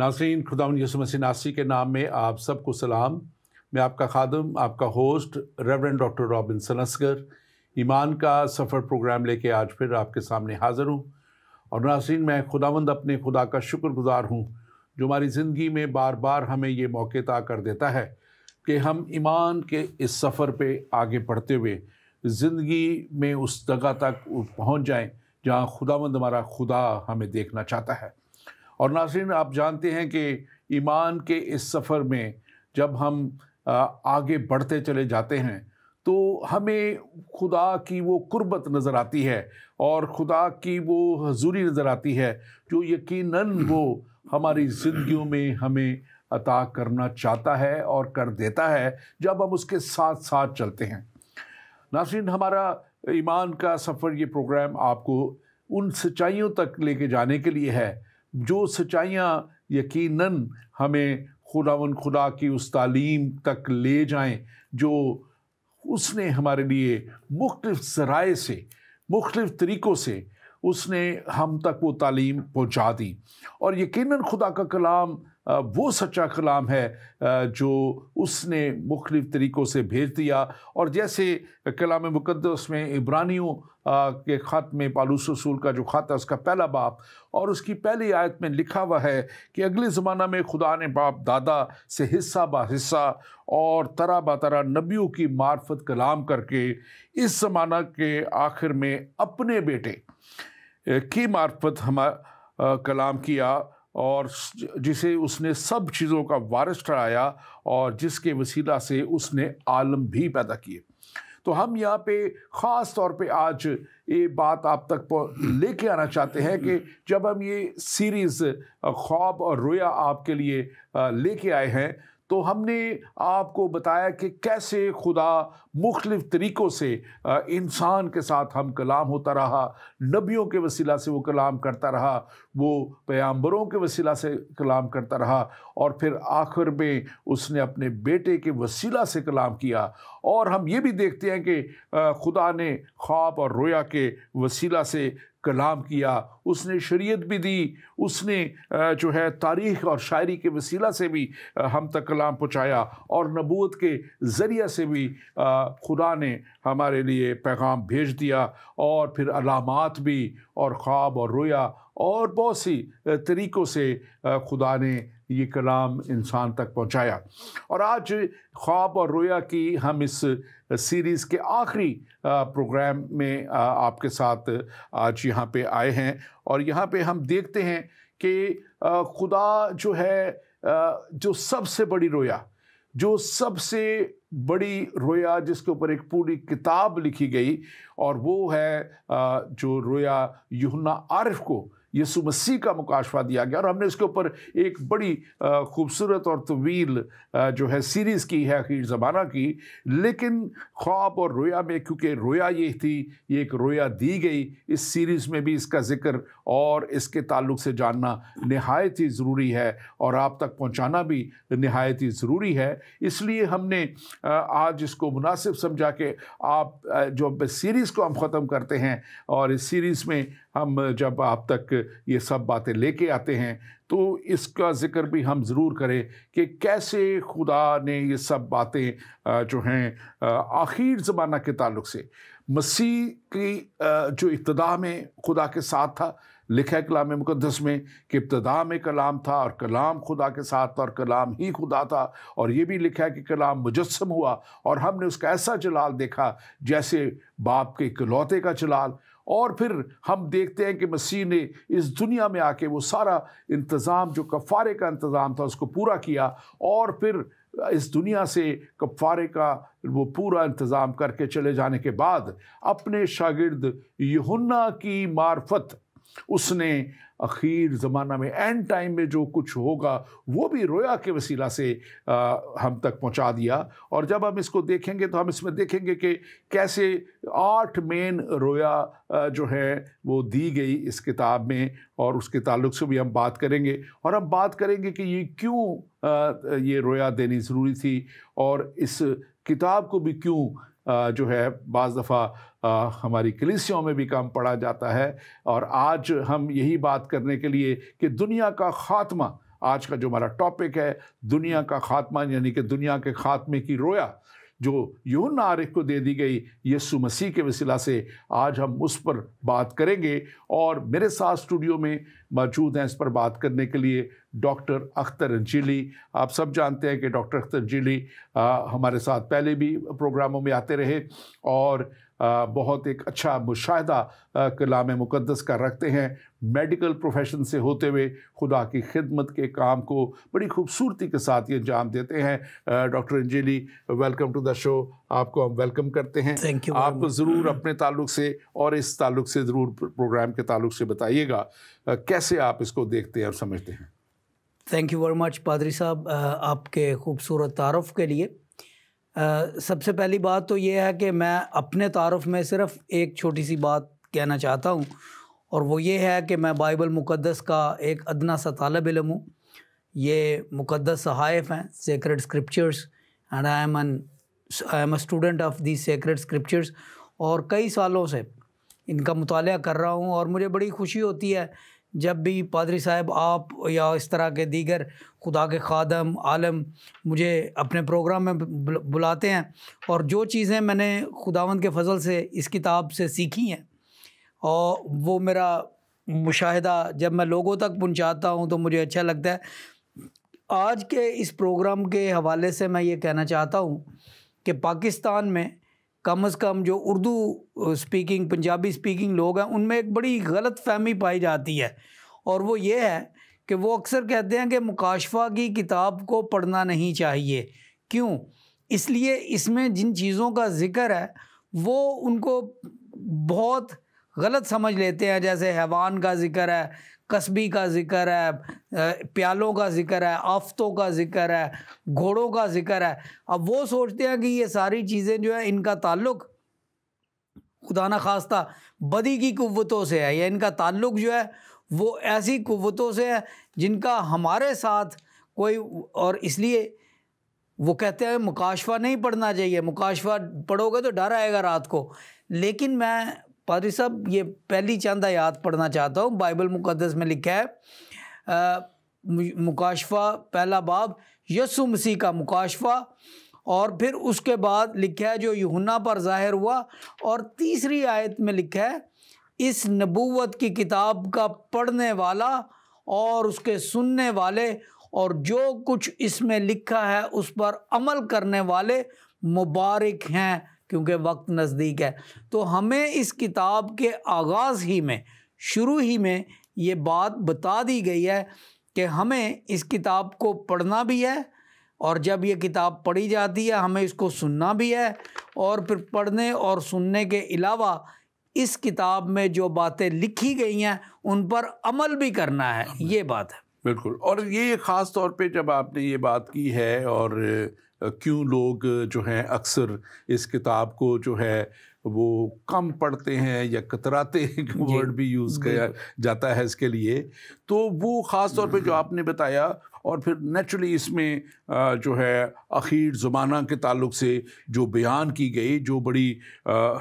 नाज़रीन, खुदावंद यीशु मसीह नासरी के नाम में आप सबको सलाम। मैं आपका खादम, आपका host reverend doctor Robinson Asghar ईमान का सफ़र प्रोग्राम लेके आज फिर आपके सामने हाज़िर हूँ। और नाज़रीन, मैं खुदावंद अपने खुदा का शुक्रगुज़ार हूँ जो हमारी ज़िंदगी में बार बार हमें ये मौके अता कर देता है कि हम ईमान के इस सफ़र पे आगे बढ़ते हुए ज़िंदगी में उस जगह तक पहुँच जाएं जहाँ खुदावंद हमारा खुदा हमें देखना चाहता है। और नाज़रीन, आप जानते हैं कि ईमान के इस सफ़र में जब हम आगे बढ़ते चले जाते हैं तो हमें खुदा की वो कुर्बत नज़र आती है और खुदा की वो हजूरी नज़र आती है जो यकीनन वो हमारी ज़िंदगियों में हमें अता करना चाहता है और कर देता है जब हम उसके साथ साथ चलते हैं। नाज़रीन, हमारा ईमान का सफ़र ये प्रोग्राम आपको उन सच्चाइयों तक लेके जाने के लिए है जो सच्चाइयाँ यकीनन हमें खुदा की उस तालीम तक ले जाएं जो उसने हमारे लिए मुख्तलिफ़ ज़राए से, मुख्तलिफ़ तरीक़ों से उसने हम तक वो तालीम पहुँचा दी। और यकीनन खुदा का कलाम वो सच्चा कलाम है जो उसने मुख्तलिफ़ तरीक़ों से भेज दिया। और जैसे कलाम मुक़द्दस में इब्रानियों के ख़त में पौलुस रसूल का जो ख़त है उसका पहला बाब और उसकी पहली आयत में लिखा हुआ है कि अगले ज़माना में खुदा ने बाप दादा से हिस्सा बा हिस्सा और तरह बा तरह नबियों की मार्फत कलाम करके इस ज़माना के आखिर में अपने बेटे की मार्फत कलाम किया और जिसे उसने सब चीज़ों का वारिस ठहराया और जिसके वसीला से उसने आलम भी पैदा किए। तो हम यहाँ पे ख़ास तौर पे आज ये बात आप तक लेके आना चाहते हैं कि जब हम ये सीरीज़ ख्वाब और रोया आपके लिए लेके आए हैं तो हमने आपको बताया कि कैसे खुदा मुख्तलिफ़ तरीक़ों से इंसान के साथ हम कलाम होता रहा, नबियों के वसीला से वो कलाम करता रहा, वो पैगंबरों के वसीला से कलाम करता रहा और फिर आखिर में उसने अपने बेटे के वसीला से कलाम किया। और हम ये भी देखते हैं कि खुदा ने ख्वाब और रोया के वसीला से कलाम किया, उसने शरीयत भी दी, उसने जो है तारीख़ और शायरी के वसीला से भी हम तक कलाम पहुँचाया और नबूवत के ज़रिए से भी खुदा ने हमारे लिए पैगाम भेज दिया और फिर अलामात भी और ख्वाब और रोया और बहुत सी तरीक़ों से खुदा ने ये कलाम इंसान तक पहुँचाया। और आज ख्वाब और रोया की हम इस सीरीज़ के आखिरी प्रोग्राम में आपके साथ आज यहाँ पे आए हैं और यहाँ पे हम देखते हैं कि खुदा जो है जो सबसे बड़ी रोया, जो सबसे बड़ी रोया जिसके ऊपर एक पूरी किताब लिखी गई और वो है जो रोया यूहन्ना आरिफ को यीशु मसीह का मुकाशफा दिया गया। और हमने इसके ऊपर एक बड़ी खूबसूरत और तवील जो है सीरीज़ की है आखिर ज़माना की। लेकिन ख्वाब और रोया में क्योंकि रोया ये थी, ये एक रोया दी गई, इस सीरीज़ में भी इसका ज़िक्र और इसके ताल्लुक़ से जानना नहायत ही ज़रूरी है और आप तक पहुँचाना भी नहायत ही ज़रूरी है। इसलिए हमने आज इसको मुनासिब समझा कि आप जो सीरीज़ को हम ख़त्म करते हैं और इस सीरीज़ में हम जब आप तक ये सब बातें लेके आते हैं तो इसका ज़िक्र भी हम ज़रूर करें कि कैसे खुदा ने ये सब बातें जो हैं आखिर ज़माना के ताल्लुक़ से मसीह की जो इब्तिदा में खुदा के साथ था। लिखा है कलाम मुक़द्दस में कि इब्तिदा में कलाम था और कलाम खुदा के साथ था और कलाम ही खुदा था। और ये भी लिखा है कि कलाम मुजस्सम हुआ और हमने उसका ऐसा जलाल देखा जैसे बाप के इकलौते का जलाल। और फिर हम देखते हैं कि मसीह ने इस दुनिया में आके वो सारा इंतज़ाम जो कफ़ारे का इंतज़ाम था उसको पूरा किया और फिर इस दुनिया से कफ़ारे का वो पूरा इंतज़ाम करके चले जाने के बाद अपने शागिर्द यूहन्ना की मार्फत उसने आखिर ज़माना में एंड टाइम में जो कुछ होगा वो भी रोया के वसीला से हम तक पहुंचा दिया। और जब हम इसको देखेंगे तो हम इसमें देखेंगे कि कैसे 8 मेन रोया जो है वो दी गई इस किताब में और उसके ताल्लुक़ से भी हम बात करेंगे। और हम बात करेंगे कि ये क्यों ये रोया देनी ज़रूरी थी और इस किताब को भी क्यों जो है बाज़ दफ़ा हमारी कलीसियाओं में भी कम पढ़ा जाता है। और आज हम यही बात करने के लिए कि दुनिया का ख़ात्मा आज का जो हमारा टॉपिक है दुनिया का खात्मा, यानी कि दुनिया के खात्मे की रोया जो यूहन्ना आरिफ को दे दी गई यीशु मसीह के वसीला से, आज हम उस पर बात करेंगे। और मेरे साथ स्टूडियो में मौजूद हैं इस पर बात करने के लिए डॉक्टर अख्तर अंजीली। आप सब जानते हैं कि डॉक्टर अख्तर अंजीली हमारे साथ पहले भी प्रोग्रामों में आते रहे और बहुत एक अच्छा मुशाहिदा कलाम मुक़द्दस का रखते हैं। मेडिकल प्रोफेशन से होते हुए खुदा की खिदमत के काम को बड़ी खूबसूरती के साथ ये अंजाम देते हैं। Doctor Anjali, welcome to the show. आपको हम वेलकम करते हैं। Thank you. आप ज़रूर अपने ताल्लुक़ से और इस ताल्लुक़ से ज़रूर प्रोग्राम के ताल्लुक़ से बताइएगा कैसे आप इसको देखते हैं और समझते हैं। थैंक यू वेरी मच पादरी साहब आपके खूबसूरत तारुफ़ के लिए। सबसे पहली बात तो ये है कि मैं अपने तारुफ़ में सिर्फ़ एक छोटी सी बात कहना चाहता हूँ, और वो ये है कि मैं बाइबल मुक़द्दस का एक अदना सा तालिब इल्म हूँ। ये मुक़द्दस सहाइफ़ हैं, sacred scriptures, and I am a student of the sacred scriptures, और कई सालों से इनका मुताला कर रहा हूँ। और मुझे बड़ी खुशी होती है जब भी पादरी साहब आप या इस तरह के दीगर खुदा के खादम आलम मुझे अपने प्रोग्राम में बुलाते हैं, और जो चीज़ें मैंने खुदावंद के फ़ज़ल से इस किताब से सीखी हैं और वो मेरा मुशाहिदा जब मैं लोगों तक पहुंचाता हूं तो मुझे अच्छा लगता है। आज के इस प्रोग्राम के हवाले से मैं ये कहना चाहता हूं कि पाकिस्तान में कम से कम जो उर्दू स्पीकिंग पंजाबी स्पीकिंग लोग हैं उनमें एक बड़ी गलत फहमी पाई जाती है, और वो ये है कि वो अक्सर कहते हैं कि मुकाशफा की किताब को पढ़ना नहीं चाहिए। क्यों? इसलिए इसमें जिन चीज़ों का ज़िक्र है वो उनको बहुत गलत समझ लेते हैं, जैसे हैवान का ज़िक्र है, कस्बी का ज़िक्र है, प्यालों का ज़िक्र है, आफ़तों का ज़िक्र है, घोड़ों का ज़िक्र है। अब वो सोचते हैं कि ये सारी चीज़ें जो है इनका ताल्लुक़ खुदा न खास्ता बदी की कुव्वतों से है, या इनका ताल्लुक़ जो है वो ऐसी कुव्वतों से है जिनका हमारे साथ कोई, और इसलिए वो कहते हैं मुकाशफा नहीं पढ़ना चाहिए, मुकाशफा पढ़ोगे तो डर आएगा रात को। लेकिन मैं पादरी साहब ये पहली चंद आयात पढ़ना चाहता हूँ। बाइबल मुक़द्दस में लिखा है मुकाशफा पहला बाब यीशु मसीह का मुकाशफा, और फिर उसके बाद लिखा है जो यूहन्ना पर ज़ाहिर हुआ, और तीसरी आयत में लिखा है इस नबूवत की किताब का पढ़ने वाला और उसके सुनने वाले और जो कुछ इसमें लिखा है उस पर अमल करने वाले मुबारक हैं, क्योंकि वक्त नज़दीक है। तो हमें इस किताब के आगाज़ ही में, शुरू ही में ये बात बता दी गई है कि हमें इस किताब को पढ़ना भी है, और जब ये किताब पढ़ी जाती है हमें इसको सुनना भी है, और फिर पढ़ने और सुनने के अलावा इस किताब में जो बातें लिखी गई हैं उन पर अमल भी करना है। ये बात है। बिल्कुल। और ये ख़ास तौर पे जब आपने ये बात की है, और क्यों लोग जो हैं अक्सर इस किताब को जो है वो कम पढ़ते हैं या कतराते हैं, वर्ड भी यूज़ किया जाता है इसके लिए, तो वो ख़ास तौर पे जो आपने बताया, और फिर नेचुरली इसमें जो है अखीर ज़माना के ताल्लुक़ से जो बयान की गई, जो बड़ी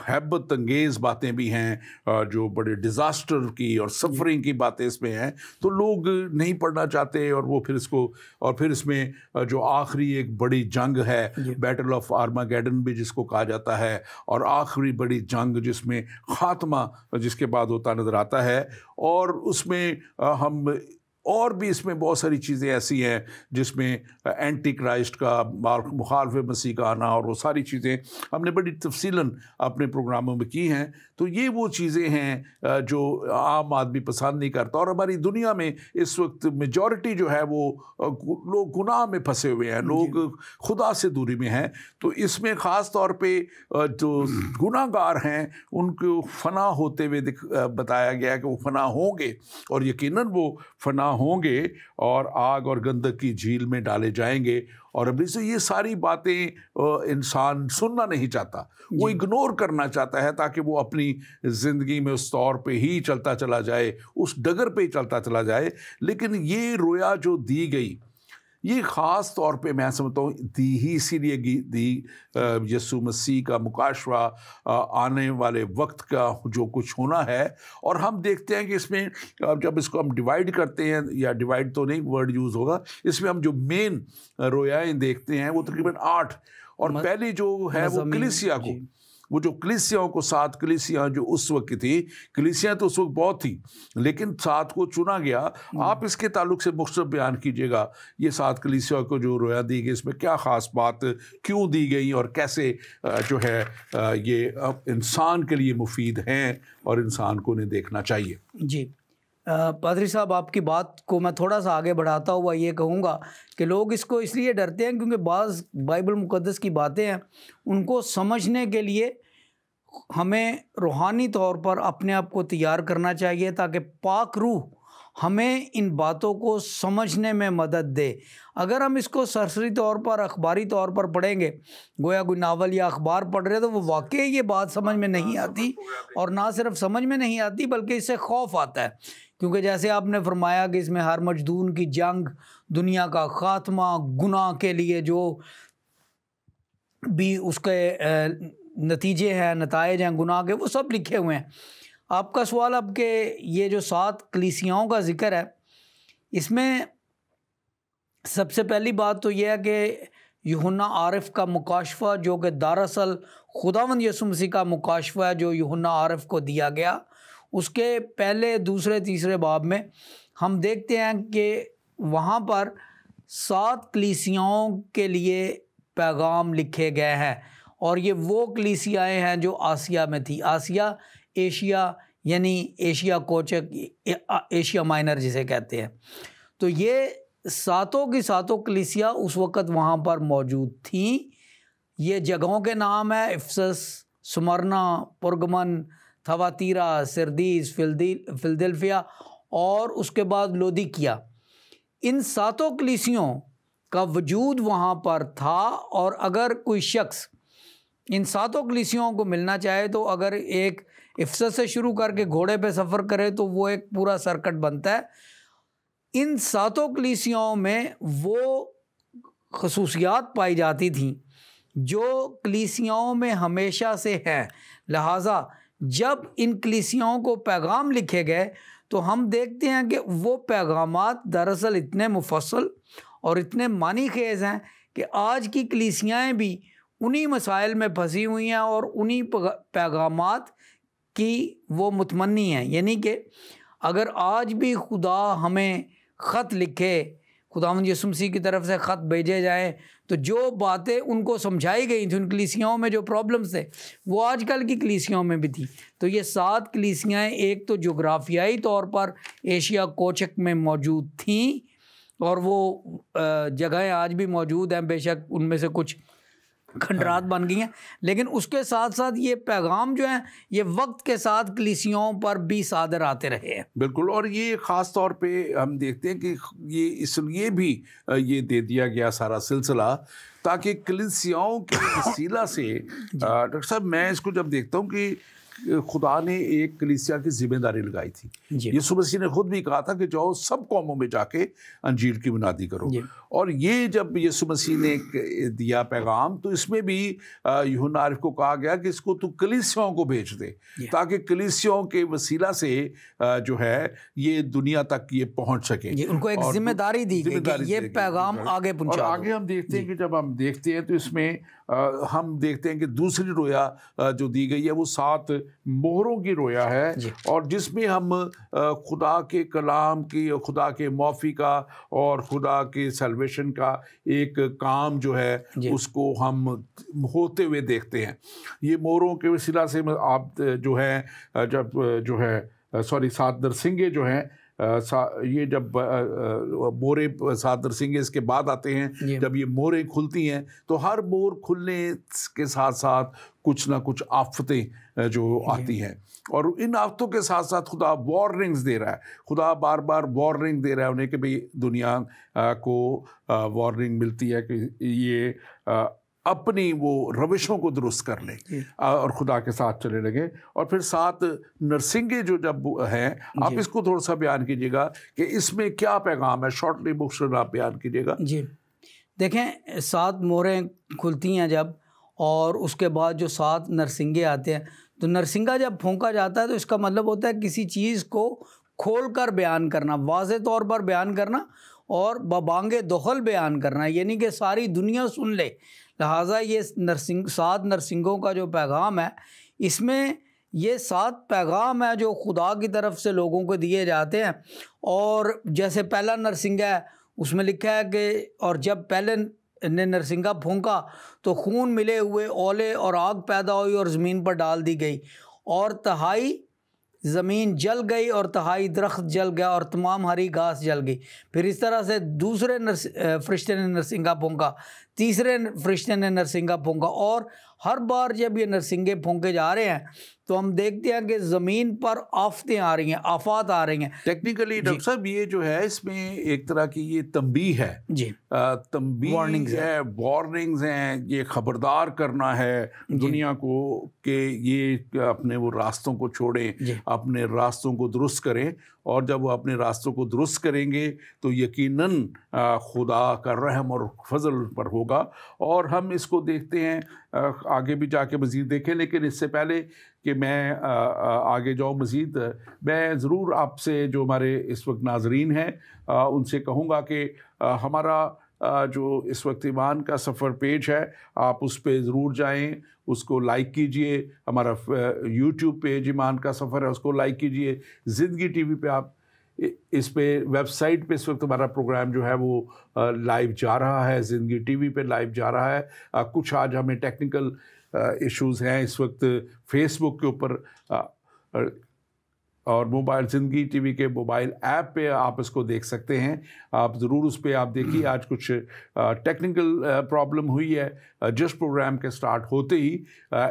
हैबत अंगेज़ बातें भी हैं, जो बड़े डिज़ास्टर की और सफ़रिंग की बातें इसमें हैं, तो लोग नहीं पढ़ना चाहते, और वो फिर इसको, और फिर इसमें जो आखिरी एक बड़ी जंग है बैटल ऑफ आर्मागेडन भी जिसको कहा जाता है, और आखिरी बड़ी जंग जिसमें ख़ात्मा जिसके बाद होता नज़र आता है, और उसमें हम और भी इसमें बहुत सारी चीज़ें ऐसी हैं जिसमें एंटी क्राइस्ट का, मुखालिफ मसीह का आना, और वो सारी चीज़ें हमने बड़ी तफसीलन अपने प्रोग्रामों में की हैं। तो ये वो चीज़ें हैं जो आम आदमी पसंद नहीं करता, और हमारी दुनिया में इस वक्त मेजॉरिटी जो है वो लोग गुनाह में फंसे हुए हैं, लोग खुदा से दूरी में हैं। तो इसमें ख़ास तौर पे जो गुनाहगार हैं उनको फना होते हुए बताया गया कि वो फना होंगे, और यकीनन वो फना होंगे और आग और गंधक की झील में डाले जाएंगे। और अभी से ये सारी बातें इंसान सुनना नहीं चाहता, वो इग्नोर करना चाहता है, ताकि वो अपनी ज़िंदगी में उस तौर पे ही चलता चला जाए, उस डगर पे ही चलता चला जाए। लेकिन ये रोया जो दी गई, ये ख़ास तौर पे मैं समझता हूँ दी ही इसीलिए दी यीशु मसीह का मुकाशवा आने वाले वक्त का जो कुछ होना है। और हम देखते हैं कि इसमें जब इसको हम डिवाइड करते हैं, या डिवाइड तो नहीं वर्ड यूज़ होगा, इसमें हम जो मेन रोयाएं देखते हैं वो तकरीबन 8, और पहली जो है वो कलीसिया को, वो जो कलीसियाओं को, 7 कलीसियाँ जो उस वक्त थी, कलीसियाँ तो उस वक्त बहुत थी लेकिन 7 को चुना गया। आप इसके ताल्लुक से मुख्तसर बयान कीजिएगा, ये 7 कलीसियाओं को जो रोया दी गई, इसमें क्या ख़ास बात क्यों दी गई और कैसे जो है ये इंसान के लिए मुफीद हैं और इंसान को उन्हें देखना चाहिए। जी पादरी साहब, आपकी बात को मैं थोड़ा सा आगे बढ़ाता हुआ ये कहूँगा कि लोग इसको इसलिए डरते हैं क्योंकि बाज़ बाइबल मुक़द्दस की बातें हैं, उनको समझने के लिए हमें रूहानी तौर पर अपने आप को तैयार करना चाहिए ताकि पाक रूह हमें इन बातों को समझने में मदद दे। अगर हम इसको सरसरी तौर पर, अखबारी तौर पर पढ़ेंगे, गोया कोई नावल या अखबार पढ़ रहे, तो वो वाकई ये बात समझ में नहीं आती, और ना सिर्फ समझ में नहीं आती बल्कि इससे खौफ आता है। क्योंकि जैसे आपने फरमाया कि इसमें हर मजदून की जंग, दुनिया का ख़ात्मा, गुनाह के लिए जो भी उसके नतीजे हैं, नताइज हैं गुनाह के, वो सब लिखे हुए हैं। आपका सवाल अब के ये जो 7 कलीसियाओं का ज़िक्र है, इसमें सबसे पहली बात तो यह है कि यूहन्ना आरिफ का मुकाशफा, जो कि दरअसल खुदावंद यीशु मसीह का मुकाशफा है जो यूहन्ना आरिफ को दिया गया, उसके पहले, दूसरे, तीसरे बाब में हम देखते हैं कि वहाँ पर 7 कलीसियाओं के लिए पैगाम लिखे गए हैं, और ये वो कलीसियाएँ हैं जो आसिया में थी। आसिया, एशिया, यानी एशिया कोचक, एशिया माइनर जिसे कहते हैं। तो ये 7 की 7 कलीसिया उस वक़्त वहाँ पर मौजूद थीं। ये जगहों के नाम है इफसस, स्मरना, पुरगमन, थवातीरा, सिरदीस, फिलदेल्फिया और उसके बाद लोदिकिया। इन 7 कलीसियों का वजूद वहाँ पर था, और अगर कोई शख्स इन 7 कलीसियाओं को मिलना चाहे तो अगर एक इफसस से शुरू करके घोड़े पे सफ़र करे तो वो एक पूरा सर्किट बनता है। इन 7 कलीसियाओं में वो खसूसियात पाई जाती थीं जो कलीसियाओं में हमेशा से हैं। लिहाजा जब इन कलीसियाओं को पैगाम लिखे गए तो हम देखते हैं कि वो पैगामात दरअसल इतने मुफस्सल और इतने मानी खेज़ हैं कि आज की कलीसियाएँ भी उन्हीं मसाइल में फंसी हुई हैं और उन्हीं पैगामात की वो मुतमन्नी हैं। यानी कि अगर आज भी खुदा हमें ख़त लिखे, खुदावंद यीशु मसीह की तरफ से ख़त भेजे जाएं, तो जो बातें उनको समझाई गई थी उन कलीसियाओं में, जो प्रॉब्लम्स थे, वो आजकल की कलीसियाओं में भी थी। तो ये 7 कलीसियाएँ एक तो जोग्राफियाई तौर पर एशिया कोचक में मौजूद थीं, और वो जगहें आज भी मौजूद हैं, बेशक उनमें से कुछ खंडरात बन गई हैं, लेकिन उसके साथ साथ ये पैगाम जो हैं ये वक्त के साथ कलीसियाओं पर भी सादर आते रहे हैं। बिल्कुल, और ये ख़ास तौर पे हम देखते हैं कि ये इसलिए भी ये दे दिया गया सारा सिलसिला ताकि कलीसियाओं के वसीला से डॉक्टर साहब, मैं इसको जब देखता हूँ कि खुदा ने एक कलीसिया की जिम्मेदारी लगाई थी। यीशु मसीह ने खुद भी कहा था कि जाओ सब कौमों में जाके अंजील की बुनियादी करो, और ये जब यीशु मसीह ने दिया पैगाम तो इसमें भी यूहन्ना आरिफ को कहा गया कि इसको तू कलीसियाओं को भेज दे ताकि कलीसियाओं के वसीला से जो है ये दुनिया तक ये पहुंच सके। उनको एक जिम्मेदारी दी गई, ये पैगाम आगे पहुंचाओ। और आगे हम देखते हैं कि जब हम देखते हैं तो इसमें हम देखते हैं कि दूसरी रोया जो दी गई है वो 7 मोहरों की रोया है, और जिसमें हम खुदा के कलाम की, खुदा के मौफ़ी का और खुदा के सल्वेशन का एक काम जो है उसको हम होते हुए देखते हैं। ये मोहरों के वसीला से आप जो है जब जो है 7 नरसिंगे जो हैं, ये जब मोरे 7 नरसिंगे इसके बाद आते हैं, जब ये मोरें खुलती हैं तो हर मोर खुलने के साथ साथ कुछ ना कुछ आफतें जो आती हैं, और इन आफतों के साथ साथ खुदा वार्निंग्स दे रहा है। खुदा बार बार वार्निंग दे रहा है उन्हें कि भाई दुनिया को वार्निंग मिलती है कि ये अपनी वो रविशों को दुरुस्त कर लें और खुदा के साथ चले लगे। और फिर साथ नरसिंगे जो जब हैं, आप इसको थोड़ा सा बयान कीजिएगा कि इसमें क्या पैगाम है, शॉर्टली बुक्स आप बयान कीजिएगा। जी देखें, 7 मोहरें खुलती हैं जब, और उसके बाद जो 7 नरसिंगे आते हैं, तो नरसिंगा जब फूंका जाता है तो इसका मतलब होता है किसी चीज़ को खोल कर बयान करना, वाज़े तौर पर बयान करना और बबांगे दखल बयान करना, यानी कि सारी दुनिया सुन ले। लिहाजा ये 7 नरसिंगों का जो पैगाम है, इसमें ये 7 पैगाम है जो खुदा की तरफ से लोगों को दिए जाते हैं। और जैसे पहला नरसिंगा है, उसमें लिखा है कि और जब पहले ने नरसिंगा फूंका तो खून मिले हुए ओले और आग पैदा हुई और ज़मीन पर डाल दी गई, और तहाई ज़मीन जल गई और तहाई दरख्त जल गया और तमाम हरी घास जल गई। फिर इस तरह से दूसरे फरिश्ते ने नरसिंगा फूंका, तीसरे फरिश्ते ने नरसिंगा फूंका, और हर बार जब ये नरसिंगे फूंके जा रहे हैं तो हम देखते हैं कि ज़मीन पर आफतें आ रही हैं, आफात आ रही हैं। टेक्निकली डॉक्टर साहब ये जो है इसमें एक तरह की ये तंबीह है जी, तंबीह है, वार्निंग्स हैं, ये खबरदार करना है दुनिया को कि ये अपने वो रास्तों को छोड़ें, अपने रास्तों को दुरुस्त करें। और जब वो अपने रास्तों को दुरुस्त करेंगे तो यकीनन खुदा का रहम और फजल पर होगा। और हम इसको देखते हैं, आगे भी जाके मज़ीद देखें, लेकिन इससे पहले कि मैं आगे जाऊँ मज़ीद, मैं ज़रूर आपसे जो हमारे इस वक्त नाज़रीन हैं उनसे कहूँगा कि हमारा जो इस वक्त ईमान का सफ़र पेज है, आप उस पर ज़रूर जाएं, उसको लाइक कीजिए। हमारा यूट्यूब पेज ईमान का सफ़र है, उसको लाइक कीजिए। ज़िंदगी टीवी पे आप इस पे वेबसाइट पे इस वक्त हमारा प्रोग्राम जो है वो लाइव जा रहा है, ज़िंदगी टीवी पे लाइव जा रहा है। कुछ आज हमें टेक्निकल इश्यूज़ हैं इस वक्त फेसबुक के ऊपर और मोबाइल ज़िंदगी टीवी के मोबाइल ऐप पे आप इसको देख सकते हैं। आप ज़रूर उस पर आप देखिए। आज कुछ टेक्निकल प्रॉब्लम हुई है जिस प्रोग्राम के स्टार्ट होते ही,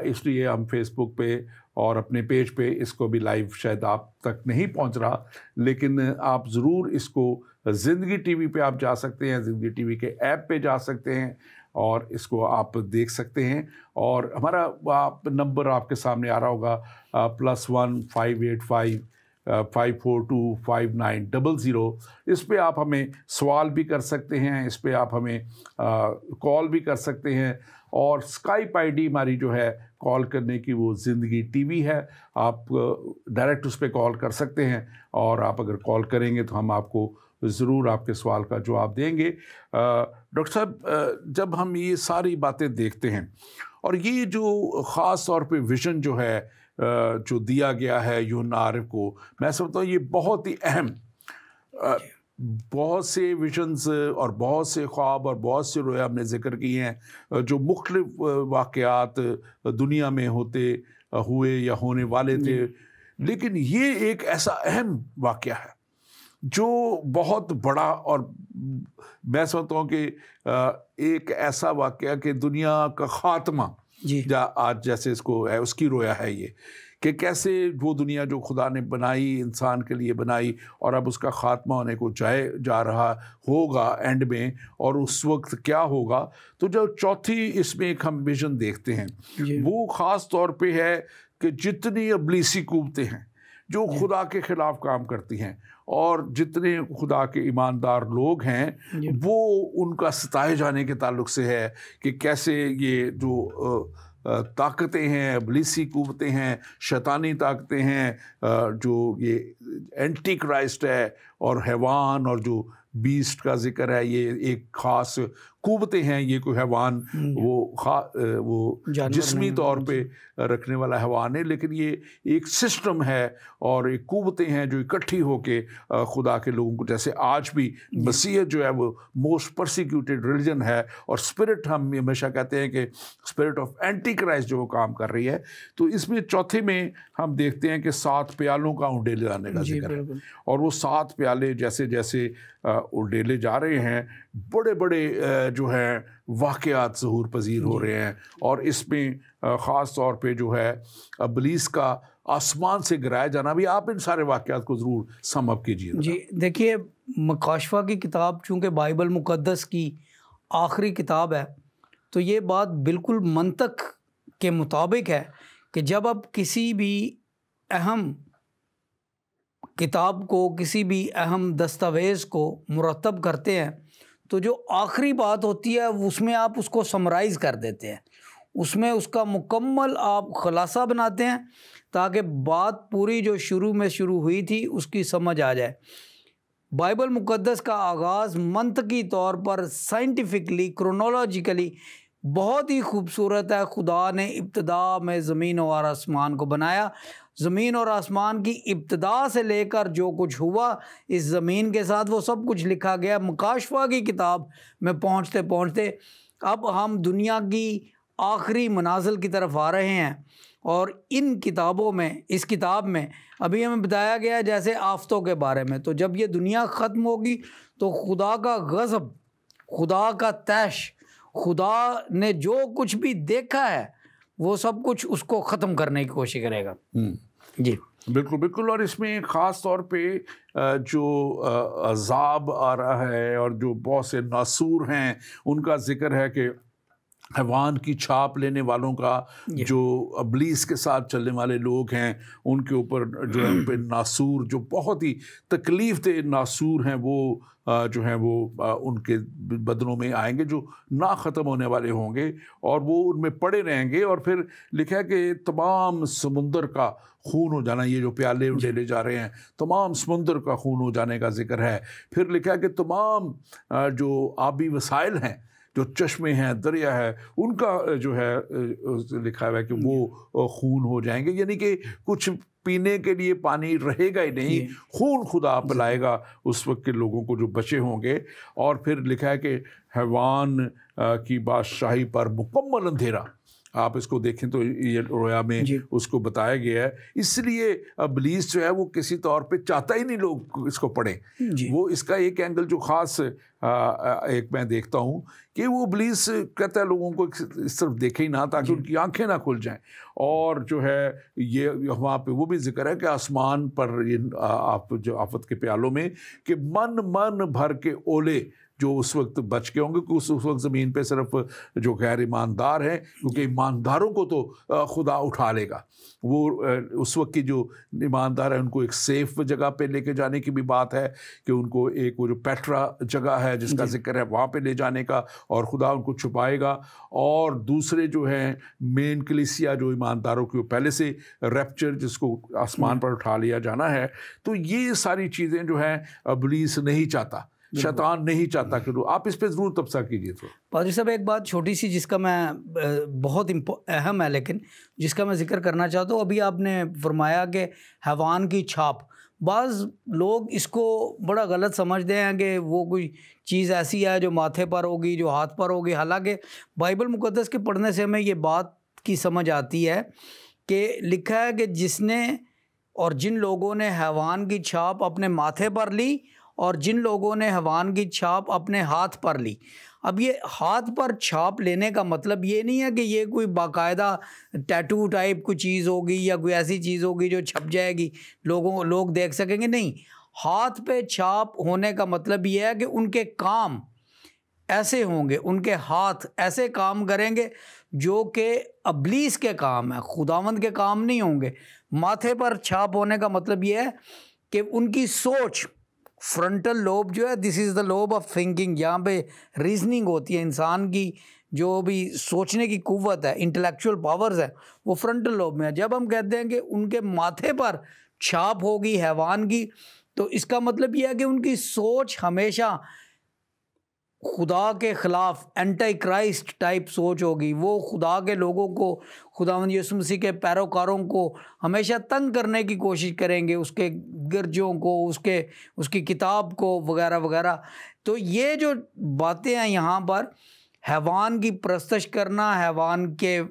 इसलिए हम फेसबुक पे और अपने पेज पे इसको भी लाइव शायद आप तक नहीं पहुंच रहा, लेकिन आप ज़रूर इसको ज़िंदगी टीवी पे आप जा सकते हैं, ज़िंदगी टीवी के ऐप पे जा सकते हैं और इसको आप देख सकते हैं। और हमारा नंबर आपके सामने आ रहा होगा, +1 585 542 5900। इस पे आप हमें सवाल भी कर सकते हैं, इस पे आप हमें कॉल भी कर सकते हैं। और स्काइप आईडी हमारी जो है कॉल करने की वो ज़िंदगी टीवी है, आप डायरेक्ट उस पर कॉल कर सकते हैं। और आप अगर कॉल करेंगे तो हम आपको ज़रूर आपके सवाल का जवाब देंगे। डॉक्टर साहब, जब हम ये सारी बातें देखते हैं और ये जो ख़ास तौर पे विज़न जो है जो दिया गया है यूहन्ना आरिफ को, मैं समझता हूँ ये बहुत ही अहम, बहुत से विजन्स और बहुत से ख्वाब और बहुत से रोया हमने ज़िक्र किए हैं जो मुख्तलिफ वाक़यात दुनिया में होते हुए या होने वाले थे, लेकिन ये एक ऐसा अहम वाक़या है जो बहुत बड़ा, और मैं समझता हूँ कि एक ऐसा वाक़या कि दुनिया का ख़ात्मा आज जैसे इसको है उसकी रोया है ये, कि कैसे वो दुनिया जो खुदा ने बनाई, इंसान के लिए बनाई, और अब उसका ख़ात्मा होने को जा रहा होगा एंड में, और उस वक्त क्या होगा। तो जो चौथी इसमें एक हम विज़न देखते हैं वो ख़ास तौर पे है कि जितनी इब्लीसी क़ुव्वतें हैं जो खुदा के ख़िलाफ़ काम करती हैं, और जितने खुदा के ईमानदार लोग हैं वो उनका सताए जाने के ताल्लुक़ से है कि कैसे ये जो ताकतें हैं, इब्लीसी क़ुव्वतें हैं, शैतानी ताकतें हैं, जो ये एंटी क्राइस्ट है और हैवान और जो बीस्ट का जिक्र है, ये एक ख़ास क़ुव्वतें हैं। ये कोई हैवान वो जिस्मी तौर पे रखने वाला हैवान है, लेकिन ये एक सिस्टम है और एक क़ुव्वतें हैं जो इकट्ठी होके खुदा के लोगों को, जैसे आज भी मसीहत जो है वो मोस्ट परसिक्यूटेड रिलीजन है, और स्पिरिट, हम हमेशा कहते हैं कि स्पिरिट ऑफ एंटी क्राइस्ट जो वो काम कर रही है। तो इसमें चौथे में हम देखते हैं कि 7 प्यालों का उंडेले आने का जिक्र है, और वो 7 प्याले जैसे जैसे उंडेले जा रहे हैं, बड़े बड़े जो हैं वाक़यात ज़हूर पजीर हो रहे हैं। और इसमें ख़ास तौर पे जो है इब्लीस का आसमान से गिराया जाना भी, आप इन सारे वाक़यात को ज़रूर सम अप कीजिए। जी देखिए, मुकाशफा की किताब चूँकि बाइबल मुक़द्दस की आखिरी किताब है, तो ये बात बिल्कुल मंतक के मुताबिक है कि जब आप किसी भी अहम किताब को, किसी भी अहम दस्तावेज़ को मुरतब करते हैं तो जो आखिरी बात होती है उसमें आप उसको समराइज़ कर देते हैं, उसमें उसका मुकम्मल आप खुलासा बनाते हैं ताकि बात पूरी जो शुरू में शुरू हुई थी उसकी समझ आ जाए। बाइबल मुक़द्दस का आगाज़ मंतकी तौर पर साइंटिफिकली, क्रोनोलॉजिकली बहुत ही खूबसूरत है। खुदा ने इब्तिदा में ज़मीन और आसमान को बनाया। ज़मीन और आसमान की इब्तिदा से लेकर जो कुछ हुआ इस ज़मीन के साथ वो सब कुछ लिखा गया। मुकाशफा की किताब में पहुँचते पहुँचते अब हम दुनिया की आखिरी मनाजिल की तरफ आ रहे हैं और इन किताबों में, इस किताब में अभी हमें बताया गया है जैसे आफ़तों के बारे में, तो जब ये दुनिया ख़त्म होगी तो खुदा का गज़ब, खुदा का तैश, खुदा ने जो कुछ भी देखा है वो सब कुछ उसको ख़त्म करने की कोशिश करेगा। जी बिल्कुल बिल्कुल। और इसमें ख़ास तौर पे जो अज़ाब आ रहा है और जो बहुत से नासूर हैं उनका ज़िक्र है कि हैवान की छाप लेने वालों का, जो अबलीस के साथ चलने वाले लोग हैं उनके ऊपर जो है पे नासूर, जो बहुत ही तकलीफ़ दे नासूर हैं, वो जो हैं वो उनके बदनों में आएंगे जो ना ख़त्म होने वाले होंगे और वो उनमें पड़े रहेंगे। और फिर लिखा है कि तमाम समुंदर का खून हो जाना, ये जो प्याले उड़ेले जा रहे हैं तमाम समुंदर का खून हो जाने का जिक्र है। फिर लिखा है कि तमाम जो आबी वसाइल हैं, जो चश्मे हैं, दरिया है, उनका जो है लिखा हुआ है कि वो खून हो जाएंगे, यानी कि कुछ पीने के लिए पानी रहेगा ही नहीं, खून खुदा पिलाएगा उस वक्त के लोगों को जो बचे होंगे। और फिर लिखा है कि हैवान की बादशाही पर मुकम्मल अंधेरा, आप इसको देखें तो ये रोया में उसको बताया गया है। इसलिए इब्लीस जो है वो किसी तौर पे चाहता ही नहीं लोग इसको पढ़ें। वो इसका एक एंगल जो ख़ास एक मैं देखता हूँ कि वो इब्लीस कहता है लोगों को इस तरफ देखे ही ना ताकि उनकी आंखें ना खुल जाएं। और जो है ये वहाँ पे वो भी जिक्र है कि आसमान पर ये आप जो आफत के प्यालों में कि मन मन भर के ओले जो उस वक्त बच के होंगे, उस वक्त ज़मीन पे सिर्फ जो गैर ईमानदार हैं, क्योंकि ईमानदारों को तो खुदा उठा लेगा। वो उस वक्त की जो ईमानदार है उनको एक सेफ जगह पे लेके जाने की भी बात है कि उनको एक वो जो पेट्रा जगह है जिसका जिक्र है वहाँ पे ले जाने का, और खुदा उनको छुपाएगा। और दूसरे जो हैं मेन कलीसिया जो ईमानदारों की, पहले से रैप्चर जिसको आसमान पर उठा लिया जाना है। तो ये सारी चीज़ें जो हैं इब्लीस नहीं चाहता, शैतान नहीं चाहता कि आप इस पे ज़रूर तबसरा कीजिए। तो पादरी साहब एक बात छोटी सी जिसका मैं बहुत अहम है लेकिन जिसका मैं जिक्र करना चाहता हूँ, अभी आपने फरमाया कि हैवान की छाप, बाज़ लोग इसको बड़ा गलत समझते हैं कि वो कोई चीज़ ऐसी है जो माथे पर होगी, जो हाथ पर होगी। हालांकि बाइबल मुक़द्दस के पढ़ने से हमें ये बात की समझ आती है कि लिखा है कि जिसने और जिन लोगों ने हैवान की छाप अपने माथे पर ली और जिन लोगों ने हैवान की छाप अपने हाथ पर ली। अब ये हाथ पर छाप लेने का मतलब ये नहीं है कि ये कोई बाकायदा टैटू टाइप कोई चीज़ होगी या कोई ऐसी चीज़ होगी जो छप जाएगी, लोग देख सकेंगे। नहीं, हाथ पे छाप होने का मतलब ये है कि उनके काम ऐसे होंगे, उनके हाथ ऐसे काम करेंगे जो कि इब्लीस के काम है, खुदावंद के काम नहीं होंगे। माथे पर छाप होने का मतलब ये है कि उनकी सोच, फ्रंटल लोब जो है, this is the lobe of thinking, यहाँ पे रीजनिंग होती है, इंसान की जो भी सोचने की कुव्वत है, इंटेलेक्चुअल पावर्स है, वो फ्रंटल लोब में है। जब हम कहते हैं कि उनके माथे पर छाप होगी हैवान की, तो इसका मतलब यह है कि उनकी सोच हमेशा खुदा के ख़िलाफ़ एंटी क्राइस्ट टाइप सोच होगी। वो खुदा के लोगों को, खुदावंद यीशु मसीह के पैरोकारों को हमेशा तंग करने की कोशिश करेंगे, उसके गिरजों को, उसकी किताब को वगैरह वगैरह। तो ये जो बातें हैं यहाँ पर, हैवान की परस्तश करना, हैवान के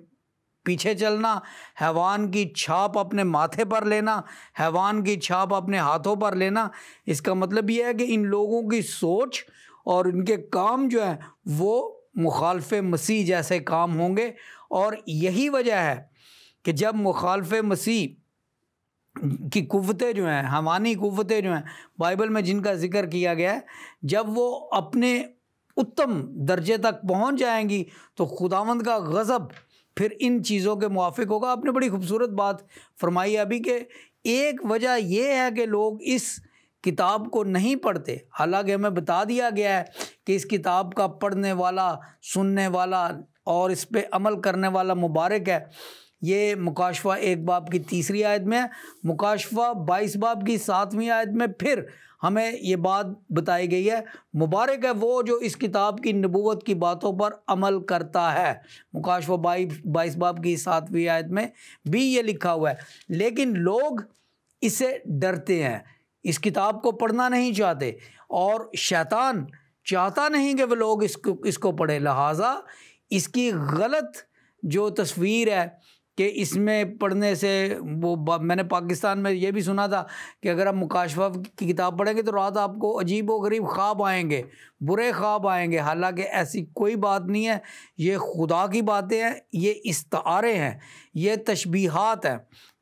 पीछे चलना, हैवान की छाप अपने माथे पर लेना, हैवान की छाप अपने हाथों पर लेना, इसका मतलब ये है कि इन लोगों की सोच और इनके काम जो है वो मुखालफे मसीह जैसे काम होंगे। और यही वजह है कि जब मुखालफे मसीह की कुव्वतें जो हैं, हमानी कुव्वतें जो हैं बाइबल में जिनका जिक्र किया गया है, जब वो अपने उत्तम दर्जे तक पहुंच जाएंगी तो खुदावंद का गज़ब फिर इन चीज़ों के मुआफिक होगा। आपने बड़ी खूबसूरत बात फरमाई अभी कि एक वजह यह है कि लोग इस किताब को नहीं पढ़ते, हालांकि हमें बता दिया गया है कि इस किताब का पढ़ने वाला, सुनने वाला और इस पे अमल करने वाला मुबारक है। ये मुकाशवा 1 बाब की 3री आयत में है। मुकाशवा 22 बाब की 7वीं आयत में फिर हमें ये बात बताई गई है, मुबारक है वो जो इस किताब की नबूवत की बातों पर अमल करता है। मुकाशवा 22 बाब की 7वीं आयत में भी ये लिखा हुआ है। लेकिन लोग इससे डरते हैं, इस किताब को पढ़ना नहीं चाहते और शैतान चाहता नहीं कि वो लोग इसको पढ़े। लिहाजा इसकी गलत जो तस्वीर है कि इसमें पढ़ने से वो, मैंने पाकिस्तान में ये भी सुना था कि अगर आप मुकाशवा की किताब पढ़ेंगे तो रात आपको अजीब व गरीब ख्वाब आएंगे, बुरे ख्वाब आएंगे। हालांकि ऐसी कोई बात नहीं है, ये खुदा की बातें हैं, ये इस्तारे हैं, ये तशबीहात हैं,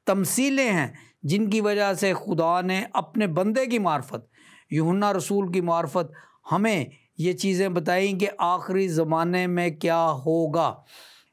तमसीलें हैं, जिनकी वजह से खुदा ने अपने बंदे की मार्फत, यूहन्ना रसूल की मार्फत हमें ये चीज़ें बताई कि आखिरी ज़माने में क्या होगा।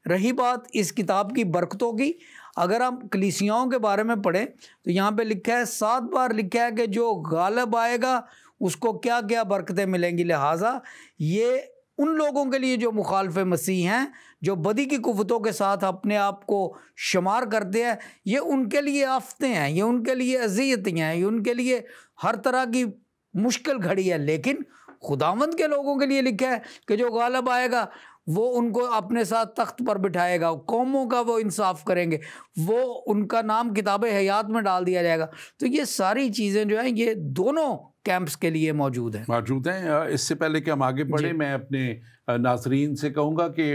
रही बात इस किताब की बरकतों की, अगर हम कलीसियाओं के बारे में पढ़ें तो यहाँ पे लिखा है, 7 बार लिखा है कि जो गालिब आएगा उसको क्या क्या बरकतें मिलेंगी। लिहाजा ये उन लोगों के लिए जो मुखालिफ मसीह हैं, जो बदी की कुव्वतों के साथ अपने आप को शुमार करते हैं, ये उनके लिए आफतें हैं, ये उनके लिए अज़ियतें हैं, ये उनके लिए हर तरह की मुश्किल घड़ी है। लेकिन खुदावंद के लोगों के लिए लिखा है कि जो गालिब आएगा वो उनको अपने साथ तख्त पर बिठाएगा, कौमों का वो इंसाफ करेंगे, वो उनका नाम किताब हयात में डाल दिया जाएगा। तो ये सारी चीज़ें जो हैं ये दोनों कैंप्स के लिए मौजूद हैं। इससे पहले कि हम आगे बढ़े, मैं अपने नाज़रीन से कहूँगा कि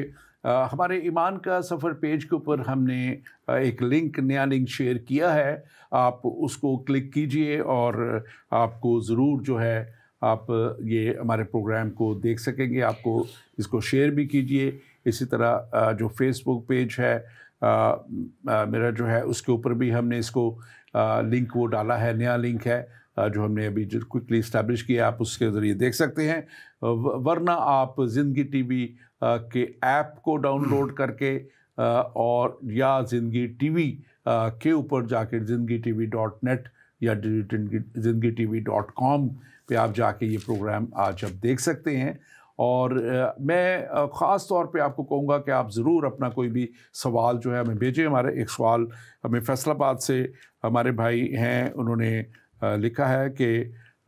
हमारे ईमान का सफ़र पेज के ऊपर हमने एक लिंक, नया लिंक शेयर किया है। आप उसको क्लिक कीजिए और आपको ज़रूर जो है आप ये हमारे प्रोग्राम को देख सकेंगे। आपको इसको शेयर भी कीजिए। इसी तरह जो फेसबुक पेज है मेरा जो है, उसके ऊपर भी हमने इसको लिंक वो डाला है, नया लिंक है जो हमने अभी जो क्विकली इस्टेब्लिश किया, आप उसके ज़रिए देख सकते हैं। वरना आप ज़िंदगी टीवी के ऐप को डाउनलोड करके और या ज़िंदगी टीवी के ऊपर जाकर zindigitv.net या zindigitv.com पे आप जाके ये प्रोग्राम आज आप देख सकते हैं। और मैं ख़ास तौर पे आपको कहूँगा कि आप ज़रूर अपना कोई भी सवाल जो है हमें भेजें। हमारा एक सवाल हमें फैसलाबाद से हमारे भाई हैं, उन्होंने लिखा है कि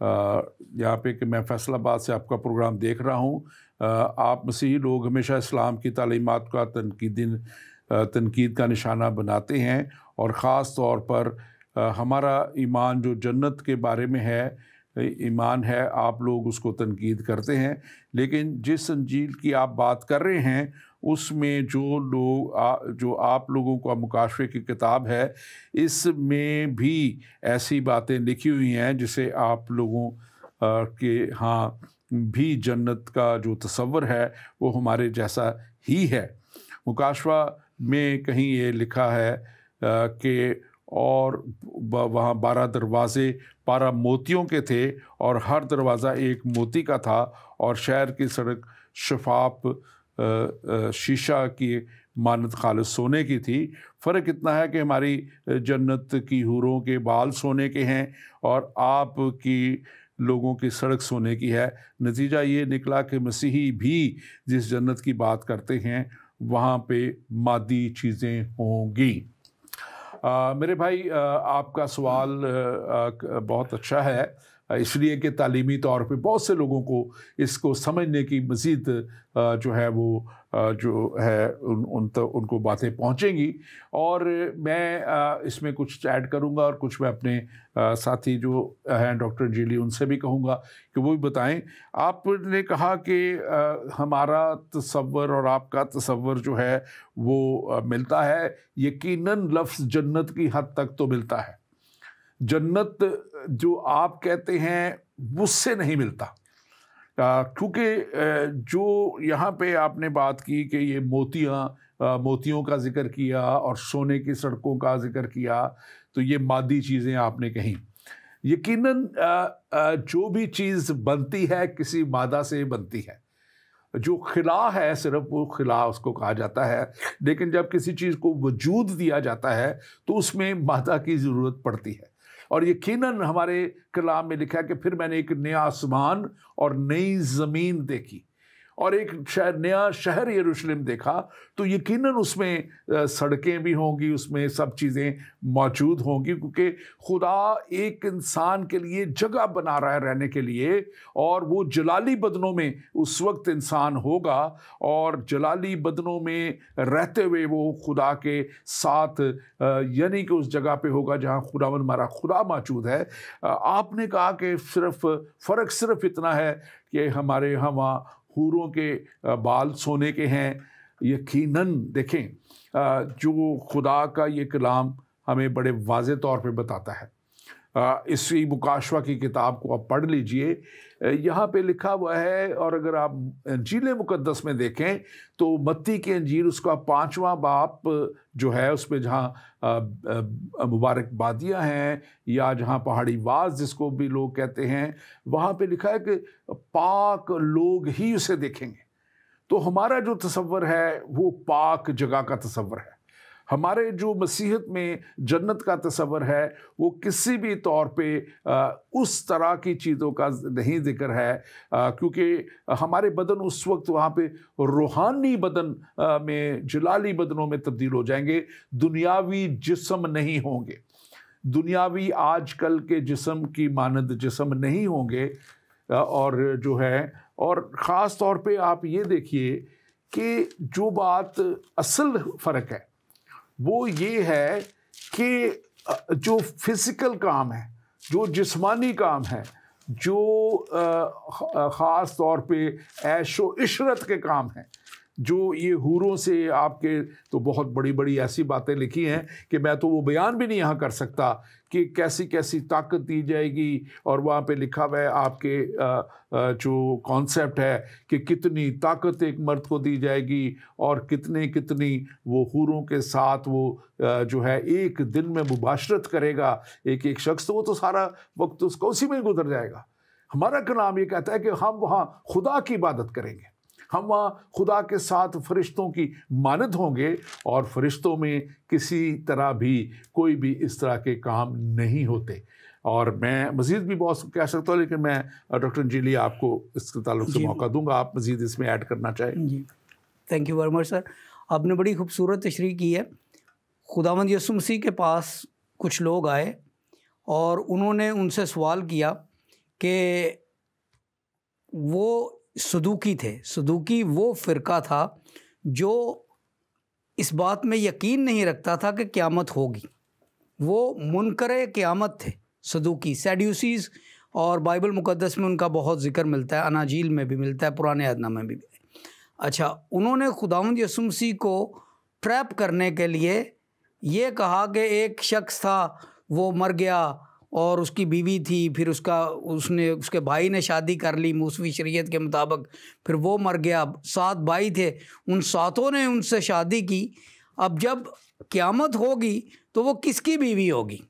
यहाँ पे कि मैं फैसलाबाद से आपका प्रोग्राम देख रहा हूँ। आप मसीही लोग हमेशा इस्लाम की तालीमात का तनकीद का निशाना बनाते हैं और ख़ास तौर पर हमारा ईमान जो जन्नत के बारे में है, ईमान है, आप लोग उसको तनकीद करते हैं। लेकिन जिस अंजील की आप बात कर रहे हैं उसमें जो आप लोगों का मुकाशवे की किताब है, इसमें भी ऐसी बातें लिखी हुई हैं जिसे आप लोगों के हाँ भी जन्नत का जो तसव्वुर है वो हमारे जैसा ही है। मुकाशवा में कहीं ये लिखा है कि और वहाँ 12 दरवाज़े 12 मोतियों के थे और हर दरवाज़ा एक मोती का था और शहर की सड़क शफाफ शीशा की मानत खालिस सोने की थी। फ़र्क इतना है कि हमारी जन्नत की हूरों के बाल सोने के हैं और आपकी लोगों की सड़क सोने की है। नतीजा ये निकला कि मसीही भी जिस जन्नत की बात करते हैं वहाँ पे मादी चीज़ें होंगी। मेरे भाई आपका सवाल बहुत अच्छा है, इसलिए कि तालीमी तौर पे बहुत से लोगों को इसको समझने की मज़ीद जो है वो जो है उनको बातें पहुंचेंगी। और मैं इसमें कुछ ऐड करूंगा और कुछ मैं अपने साथी जो हैं डॉक्टर जीली उनसे भी कहूंगा कि वो भी बताएं। आपने कहा कि हमारा तसव्वुर और आपका तसव्वुर जो है वो मिलता है। यकीनन लफ्ज़ जन्नत की हद तक तो मिलता है, जन्नत जो आप कहते हैं उससे नहीं मिलता, क्योंकि जो यहाँ पे आपने बात की कि ये मोतियों का जिक्र किया और सोने की सड़कों का जिक्र किया, तो ये मादी चीज़ें आपने कहीं। यकीनन जो भी चीज़ बनती है किसी मादा से बनती है। जो खिला है सिर्फ वो खिला उसको कहा जाता है, लेकिन जब किसी चीज़ को वजूद दिया जाता है तो उसमें मादा की ज़रूरत पड़ती है। और यकीनन हमारे कलाम में लिखा है कि फिर मैंने एक नया आसमान और नई ज़मीन देखी और एक नया शहर यरूशलेम देखा, तो यकीनन उसमें सड़कें भी होंगी, उसमें सब चीज़ें मौजूद होंगी, क्योंकि खुदा एक इंसान के लिए जगह बना रहा है रहने के लिए, और वो जलाली बदनों में उस वक्त इंसान होगा, और जलाली बदनों में रहते हुए वो खुदा के साथ यानी कि उस जगह पे होगा जहाँ खुदावंद हमारा खुदा मौजूद है। आपने कहा कि फ़र्क सिर्फ इतना है कि हमारे यहाँ वहाँ हूरों के बाल सोने के हैं। यकीनन देखें जो खुदा का ये कलाम हमें बड़े वाज़े तौर पे बताता है। इसी मुकाशवा की किताब को आप पढ़ लीजिए, यहाँ पे लिखा हुआ है। और अगर आप अंजील मुक़द्दस में देखें तो मत्ती की अंजील उसका 5वां बाब जो है, उसमें जहाँ मुबारकबादियाँ हैं या जहाँ पहाड़ी वाज जिसको भी लोग कहते हैं, वहाँ पे लिखा है कि पाक लोग ही उसे देखेंगे। तो हमारा जो तसव्वुर है वो पाक जगह का तसव्वुर है। हमारे जो मसीहत में जन्नत का तसव्वुर है वो किसी भी तौर पे उस तरह की चीज़ों का नहीं जिक्र है, क्योंकि हमारे बदन उस वक्त वहाँ पे रूहानी बदन में जलाली बदनों में तब्दील हो जाएंगे, दुनियावी जिस्म नहीं होंगे, दुनियावी आजकल के जिस्म की मानद जिस्म नहीं होंगे। और जो है, और ख़ास तौर पे आप ये देखिए कि जो बात असल फ़र्क है वो ये है कि जो फिज़िकल काम है, जो जिस्मानी काम है, जो ख़ास तौर पे ऐशो इशरत के काम हैं, जो ये हूरों से आपके तो बहुत बड़ी बड़ी ऐसी बातें लिखी हैं कि मैं तो वो बयान भी नहीं यहाँ कर सकता कि कैसी कैसी ताकत दी जाएगी। और वहाँ पे लिखा हुआ है आपके जो कॉन्सेप्ट है कि कितनी ताकत एक मर्द को दी जाएगी और कितनी वो हूरों के साथ वो जो है एक दिन में मुबाशरत करेगा एक एक शख्स, तो वो तो सारा वक्त उसका उसी में गुजर जाएगा। हमारा कलाम ये कहता है कि हम वहाँ खुदा की इबादत करेंगे, हम वहाँ खुदा के साथ फरिश्तों की मानद होंगे, और फरिश्तों में किसी तरह भी कोई भी इस तरह के काम नहीं होते। और मैं मज़ीद भी बहुत कह सकता हूँ, लेकिन मैं डॉक्टर अंजीली आपको इसके ताल्लुक़ से मौका दूंगा, आप मज़ीद इसमें ऐड करना चाहें। जी, thank you very much sir, आपने बड़ी खूबसूरत तशरीह की है। खुदावंद यीशु मसीह के पास कुछ लोग आए और उन्होंने उनसे सवाल किया कि वो सदूकी थे। सदूकी वो फ़िरका था जो इस बात में यकीन नहीं रखता था कि क़यामत होगी, वो मुनकरे क़यामत थे सदूकी। सैड्यूसीज़ और बाइबल मुक़द्दस में उनका बहुत ज़िक्र मिलता है, अनाजील में भी मिलता है, पुराने अहदनामे में भी। अच्छा, उन्होंने खुदावंद यीशु मसीह को ट्रैप करने के लिए ये कहा कि एक शख्स था वो मर गया और उसकी बीवी थी, फिर उसके भाई ने शादी कर ली मूसवी शरीयत के मुताबिक, फिर वो मर गया। 7 भाई थे, उन 7 ने उनसे शादी की। अब जब क़यामत होगी तो वो किसकी बीवी होगी?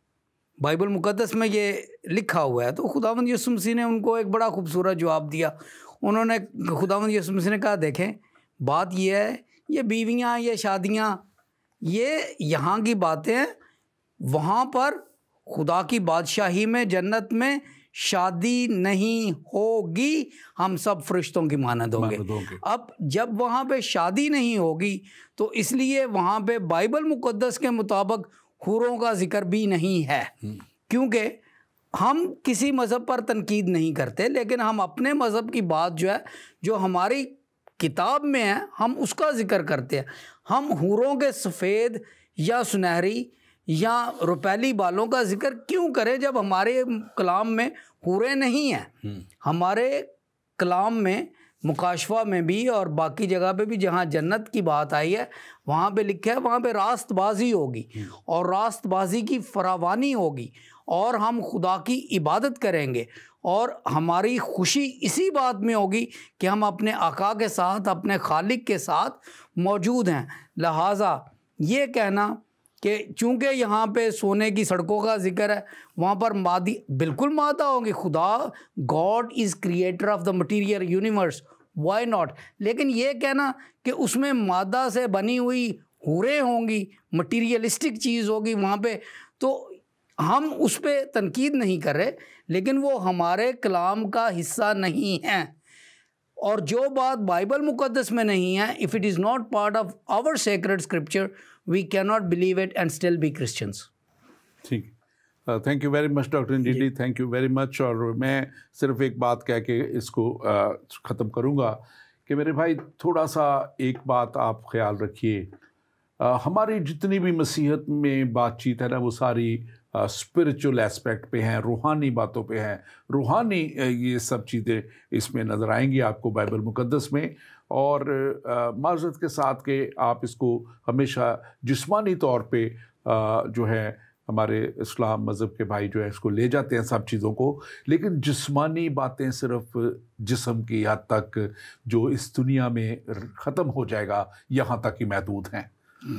बाइबल मुक़द्दस में ये लिखा हुआ है। तो खुदावंद यीशु मसीह ने उनको एक बड़ा खूबसूरत जवाब दिया। उन्होंने खुदावंद यीशु मसीह ने कहा, देखें बात ये है, ये बीवियाँ, ये शादियाँ, ये यहाँ की बातें हैं, वहाँ पर खुदा की बादशाही में जन्नत में शादी नहीं होगी, हम सब फरिश्तों की मानद होंगे। अब जब वहाँ पे शादी नहीं होगी तो इसलिए वहाँ पे बाइबल मुक़द्दस के मुताबिक हूरों का जिक्र भी नहीं है, क्योंकि हम किसी मज़हब पर तनकीद नहीं करते, लेकिन हम अपने मज़हब की बात जो है, जो हमारी किताब में है, हम उसका जिक्र करते हैं। हम हूरों के सफ़ेद या सुनहरी या रुपैली बालों का जिक्र क्यों करें जब हमारे कलाम में हूरें नहीं हैं? हमारे कलाम में मुकाशवा में भी और बाकी जगह पे भी जहाँ जन्नत की बात आई है वहाँ पे लिखा है वहाँ पे रास्तबाजी होगी और रास्तबाजी की फरावानी होगी और हम खुदा की इबादत करेंगे और हमारी खुशी इसी बात में होगी कि हम अपने आका के साथ, अपने खालिक के साथ मौजूद हैं। लिहाजा ये कहना कि चूँकि यहाँ पे सोने की सड़कों का जिक्र है, वहाँ पर मादी बिल्कुल मादा होंगी। खुदा, God is creator of the material universe, why not. लेकिन ये कहना कि उसमें मादा से बनी हुई हूरें होंगी, मटीरियलिस्टिक चीज़ होगी वहाँ पे, तो हम उस पर तनकीद नहीं कर रहे, लेकिन वो हमारे कलाम का हिस्सा नहीं है। और जो बात बाइबल मुक़द्दस में नहीं है, if it is not part of our sacred scripture, we can not believe it and still be Christians. ठीक, thank you very much doctor इंजीडी, थैंक यू वेरी मच। और मैं सिर्फ एक बात कह के इसको ख़त्म करूँगा कि मेरे भाई थोड़ा सा एक बात आप ख्याल रखिए, हमारी जितनी भी मसीहत में बातचीत है ना, वो सारी स्पिरिचुअल एस्पेक्ट पे हैं, रूहानी बातों पे हैं, रूहानी ये सब चीज़ें इसमें नज़र आएंगी आपको बाइबल मुक़द्दस में। और माज़रत के साथ के आप इसको हमेशा जिस्मानी तौर पे जो है हमारे इस्लाम मज़हब के भाई जो है इसको ले जाते हैं सब चीज़ों को, लेकिन जिस्मानी बातें सिर्फ जिस्म की हद तक जो इस दुनिया में ख़त्म हो जाएगा यहाँ तक ही महदूद हैं।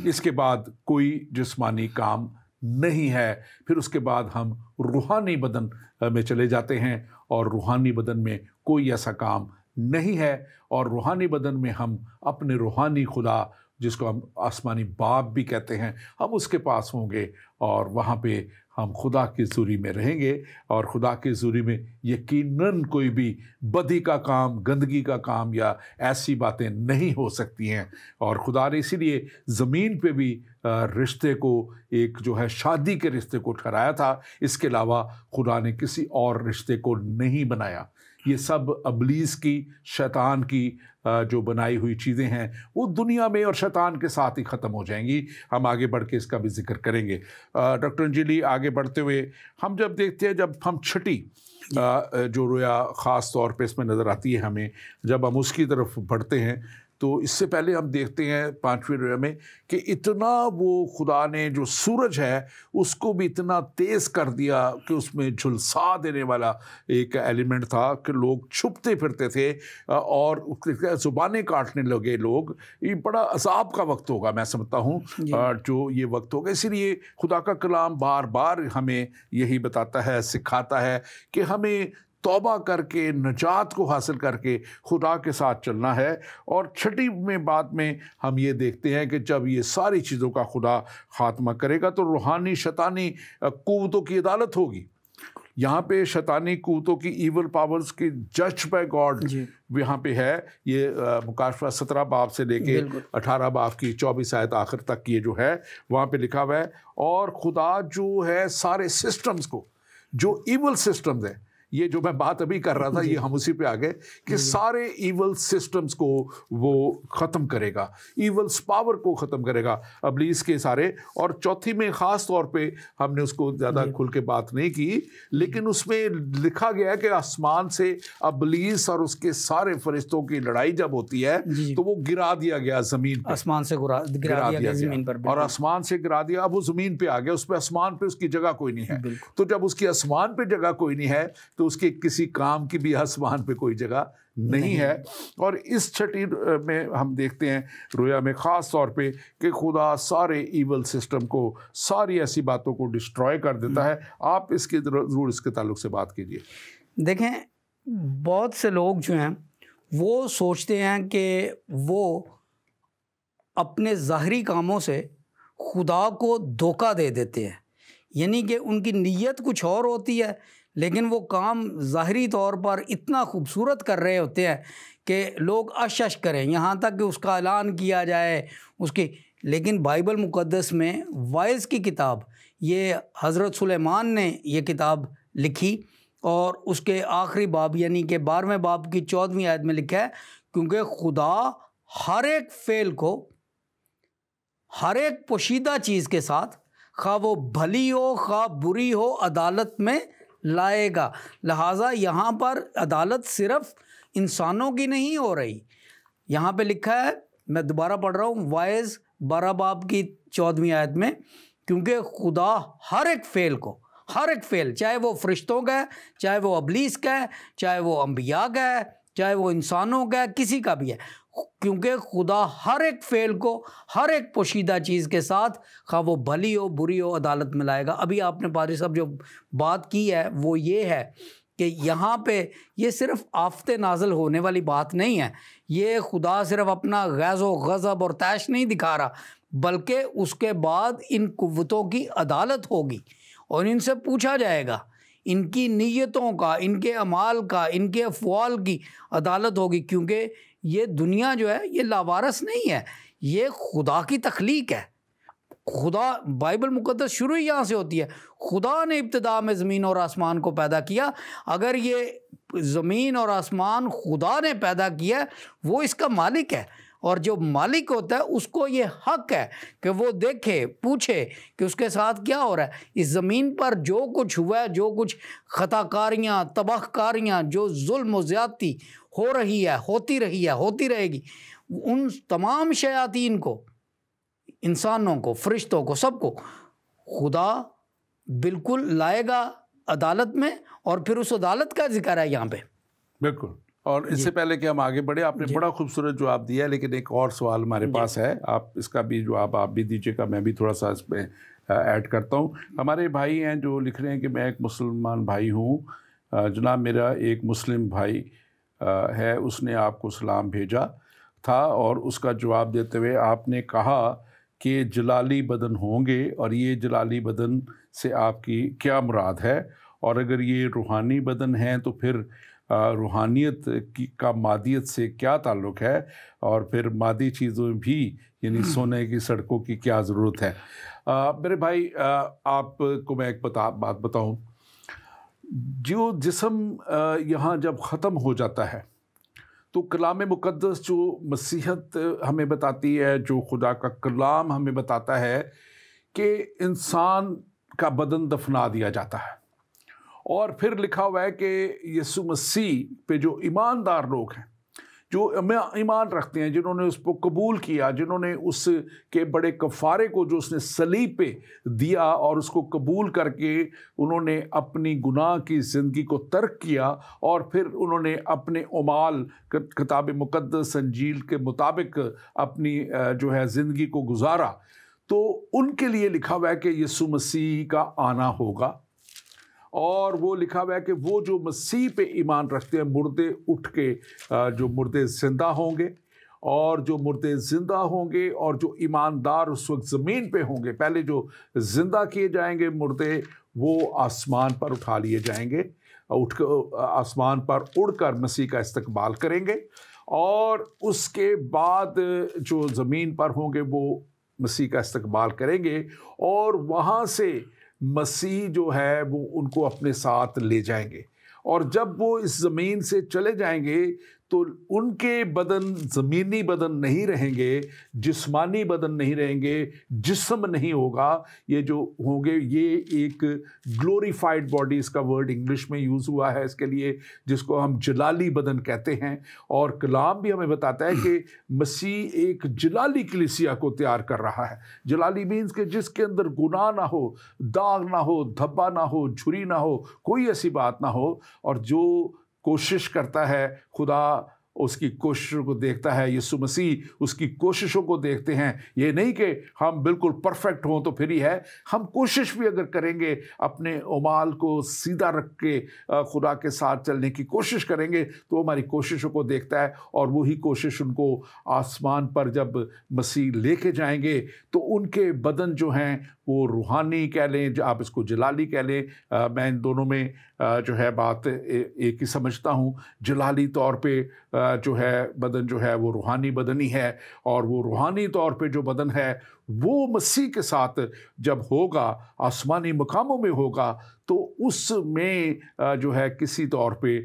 इसके बाद कोई जिस्मानी काम नहीं है। फिर उसके बाद हम रूहानी बदन में चले जाते हैं और रूहानी बदन में कोई ऐसा काम नहीं है। और रूहानी बदन में हम अपने रूहानी खुदा, जिसको हम आसमानी बाप भी कहते हैं, हम उसके पास होंगे और वहाँ पे हम खुदा की ज़ुरी में रहेंगे। और खुदा की ज़ुरी में यकीनन कोई भी बदी का काम, गंदगी का काम या ऐसी बातें नहीं हो सकती हैं। और खुदा ने इसीलिए ज़मीन पे भी रिश्ते को एक जो है शादी के रिश्ते को ठहराया था। इसके अलावा खुदा ने किसी और रिश्ते को नहीं बनाया। ये सब अबलीस की, शैतान की जो बनाई हुई चीज़ें हैं वो दुनिया में और शैतान के साथ ही ख़त्म हो जाएंगी। हम आगे बढ़ के इसका भी जिक्र करेंगे। डॉक्टर अंजलि, आगे बढ़ते हुए हम जब देखते हैं, जब हम छठी जो रोया ख़ास तौर पे इसमें नज़र आती है हमें, जब हम उसकी तरफ बढ़ते हैं तो इससे पहले हम देखते हैं 5वीं रोया में कि इतना वो खुदा ने जो सूरज है उसको भी इतना तेज़ कर दिया कि उसमें झुलसा देने वाला एक एलिमेंट था कि लोग छुपते फिरते थे और ज़ुबानें काटने लगे लोग। ये बड़ा अज़ाब का वक्त होगा, मैं समझता हूँ जो ये वक्त होगा। इसीलिए खुदा का कलाम बार बार हमें यही बताता है, सिखाता है कि हमें तौबा करके नजात को हासिल करके खुदा के साथ चलना है। और छठी में बात में हम ये देखते हैं कि जब ये सारी चीज़ों का खुदा ख़ात्मा करेगा तो रूहानी शैतानी क़ुव्वतों की अदालत होगी। यहाँ पे शैतानी क़ुव्वतों की, ईवल पावर्स की जज बाय गॉड यहाँ पे है। ये मुकाशफा 17 बाब से लेके 18 बाब की 24 आयत आखिर तक ये जो है वहाँ पे लिखा हुआ है। और खुदा जो है सारे सिस्टम्स को, जो ईवल सिस्टम्स हैं, ये जो मैं बात अभी कर रहा था ये हम उसी पे आ गए कि सारे ईवल सिस्टम्स को वो ख़त्म करेगा, ईवल्स पावर को ख़त्म करेगा, अबलीस के सारे। और चौथी में ख़ास तौर पे हमने उसको ज़्यादा खुल के बात नहीं की, लेकिन उसमें लिखा गया कि आसमान से अबलीस और उसके सारे फरिश्तों की लड़ाई जब होती है तो वो गिरा दिया गया ज़मीन पर, आसमान से गिरा दिया गया ज़मीन पर, और आसमान से गिरा दिया। अब वो ज़मीन पे आ गया, उस पर आसमान पे उसकी जगह कोई नहीं है। तो जब उसकी आसमान पे जगह कोई नहीं है तो उसके किसी काम की भी आसमान पे कोई जगह नहीं है। और इस छठी में हम देखते हैं रोया में ख़ास तौर पे कि खुदा सारे ईवल सिस्टम को, सारी ऐसी बातों को डिस्ट्रॉय कर देता है। आप इसके ज़रूर इसके ताल्लुक से बात कीजिए। देखें, बहुत से लोग जो हैं वो सोचते हैं कि वो अपने ज़ाहरी कामों से खुदा को धोखा दे देते हैं, यानी कि उनकी नीयत कुछ और होती है लेकिन वो काम ज़ाहरी तौर पर इतना खूबसूरत कर रहे होते हैं कि लोग अश करें, यहाँ तक कि उसका ऐलान किया जाए उसकी। लेकिन बाइबल मुक़द्दस में वाइज़ की किताब, ये हज़रत सुलेमान ने ये किताब लिखी और उसके आखिरी बाब यानी कि 12वें बाब की 14वीं आयत में लिखा है, क्योंकि खुदा हर एक फ़ेल को, हर एक पोशीदा चीज़ के साथ, खा वो भली हो खा बुरी हो, अदालत में लाएगा। लिहाजा यहाँ पर अदालत सिर्फ इंसानों की नहीं हो रही। यहाँ पे लिखा है, मैं दोबारा पढ़ रहा हूँ, वाइज़ 12 बाब की 14वीं आयत में, क्योंकि खुदा हर एक फ़ेल को, हर एक फ़ेल, चाहे वो फरिश्तों का है, चाहे वो अबलीस का है, चाहे वो अंबिया का है, चाहे वो इंसानों का है, किसी का भी है, क्योंकि खुदा हर एक फ़ेल को, हर एक पोशीदा चीज़ के साथ, खा वो भली हो बुरी हो, अदालत में लाएगा। अभी आपने पादरी साहब जो बात की है वो ये है कि यहाँ पे ये सिर्फ आफते नाजल होने वाली बात नहीं है, ये खुदा सिर्फ अपना गैज़ो गज़ब और तैश नहीं दिखा रहा, बल्कि उसके बाद इन कुव्वतों की अदालत होगी और इनसे पूछा जाएगा, इनकी नीयतों का, इनके अमाल का, इनके अफ़वाल की अदालत होगी, क्योंकि ये दुनिया जो है ये लावारस नहीं है, ये खुदा की तख्लीक है। खुदा, बाइबल मुक़द्दस शुरू ही यहाँ से होती है, खुदा ने इब्तिदा में ज़मीन और आसमान को पैदा किया। अगर ये ज़मीन और आसमान खुदा ने पैदा किया, वो इसका मालिक है, और जो मालिक होता है उसको ये हक है कि वो देखे, पूछे कि उसके साथ क्या हो रहा है। इस ज़मीन पर जो कुछ हुआ है, जो कुछ ख़ताकारियाँ, तबाहकारियाँ, जो जुल्म व ज़्यादती हो रही है, होती रही है, होती रहेगी, उन तमाम शयातीन को, इंसानों को, फरिश्तों को, सबको खुदा बिल्कुल लाएगा अदालत में, और फिर उस अदालत का जिक्र है यहाँ पे। बिल्कुल। और इससे पहले कि हम आगे बढ़े, आपने बड़ा खूबसूरत जवाब दिया है, लेकिन एक और सवाल हमारे पास है, आप इसका भी जवाब आप भी दीजिएगा, मैं भी थोड़ा सा इसमें ऐड करता हूँ। हमारे भाई हैं जो लिख रहे हैं कि मैं एक मुसलमान भाई हूँ जनाब, मेरा एक मुस्लिम भाई है, उसने आपको सलाम भेजा था और उसका जवाब देते हुए आपने कहा कि जलाली बदन होंगे, और ये जलाली बदन से आपकी क्या मुराद है, और अगर ये रूहानी बदन हैं तो फिर रूहानियत की का मादियत से क्या ताल्लुक़ है, और फिर मादी चीज़ों भी यानी सोने की सड़कों की क्या ज़रूरत है। मेरे भाई आपको मैं एक बात बताऊं, जो जिस्म यहाँ जब ख़त्म हो जाता है तो कलाम मुक़द्दस जो मसीहत हमें बताती है, जो खुदा का कलाम हमें बताता है कि इंसान का बदन दफना दिया जाता है, और फिर लिखा हुआ है कि यीशु मसीह पे जो ईमानदार लोग हैं, जो ईमान रखते हैं, जिन्होंने उसको कबूल किया, जिन्होंने उसके बड़े कफ़ारे को जो उसने सलीब पे दिया और उसको कबूल करके उन्होंने अपनी गुनाह की ज़िंदगी को तर्क किया, और फिर उन्होंने अपने अमाल किताब मुक़द्दस इंजील के मुताबिक अपनी जो है ज़िंदगी को गुजारा, तो उनके लिए लिखा हुआ है कि यीशु मसीह का आना होगा। और वो लिखा हुआ है कि वो जो मसीह पे ईमान रखते हैं, मुर्दे उठ के जो मुर्दे ज़िंदा होंगे, और जो मुर्दे ज़िंदा होंगे और जो ईमानदार उस वक्त ज़मीन पे होंगे, पहले जो ज़िंदा किए जाएंगे मुर्दे, वो आसमान पर उठा लिए जाएंगे, उठ कर आसमान पर उड़कर मसीह का इस्तकबाल करेंगे, और उसके बाद जो ज़मीन पर होंगे वो मसीह का इस्तकबाल करेंगे, और वहाँ से मसीह जो है वो उनको अपने साथ ले जाएंगे। और जब वो इस ज़मीन से चले जाएंगे तो उनके बदन ज़मीनी बदन नहीं रहेंगे, जिस्मानी बदन नहीं रहेंगे, जिस्म नहीं होगा, ये जो होंगे ये एक ग्लोरीफाइड बॉडी, इसका वर्ड इंग्लिश में यूज़ हुआ है इसके लिए, जिसको हम जलाली बदन कहते हैं। और कलाम भी हमें बताता है कि मसीह एक जलाली कलीसिया को तैयार कर रहा है। जलाली मीन्स कि जिसके अंदर गुनाह ना हो, दाग ना हो, धब्बा ना हो, झुरी ना हो, कोई ऐसी बात ना हो, और जो कोशिश करता है खुदा उसकी कोशिशों को देखता है, यीशु मसीह उसकी कोशिशों को देखते हैं। ये नहीं कि हम बिल्कुल परफेक्ट हों तो फिर ही है, हम कोशिश भी अगर करेंगे, अपने उमाल को सीधा रख के खुदा के साथ चलने की कोशिश करेंगे, तो हमारी कोशिशों को देखता है, और वही कोशिश उनको आसमान पर जब मसीह लेके जाएंगे तो उनके बदन जो हैं वो रूहानी कह लें, आप इसको जलाली कह लें, मैं इन दोनों में जो है बात एक ही समझता हूँ। जलाली तौर पे जो है बदन जो है वो रूहानी बदन ही है, और वो रूहानी तौर पे जो बदन है वो मसीह के साथ जब होगा, आसमानी मकामों में होगा, तो उसमें जो है किसी तौर पे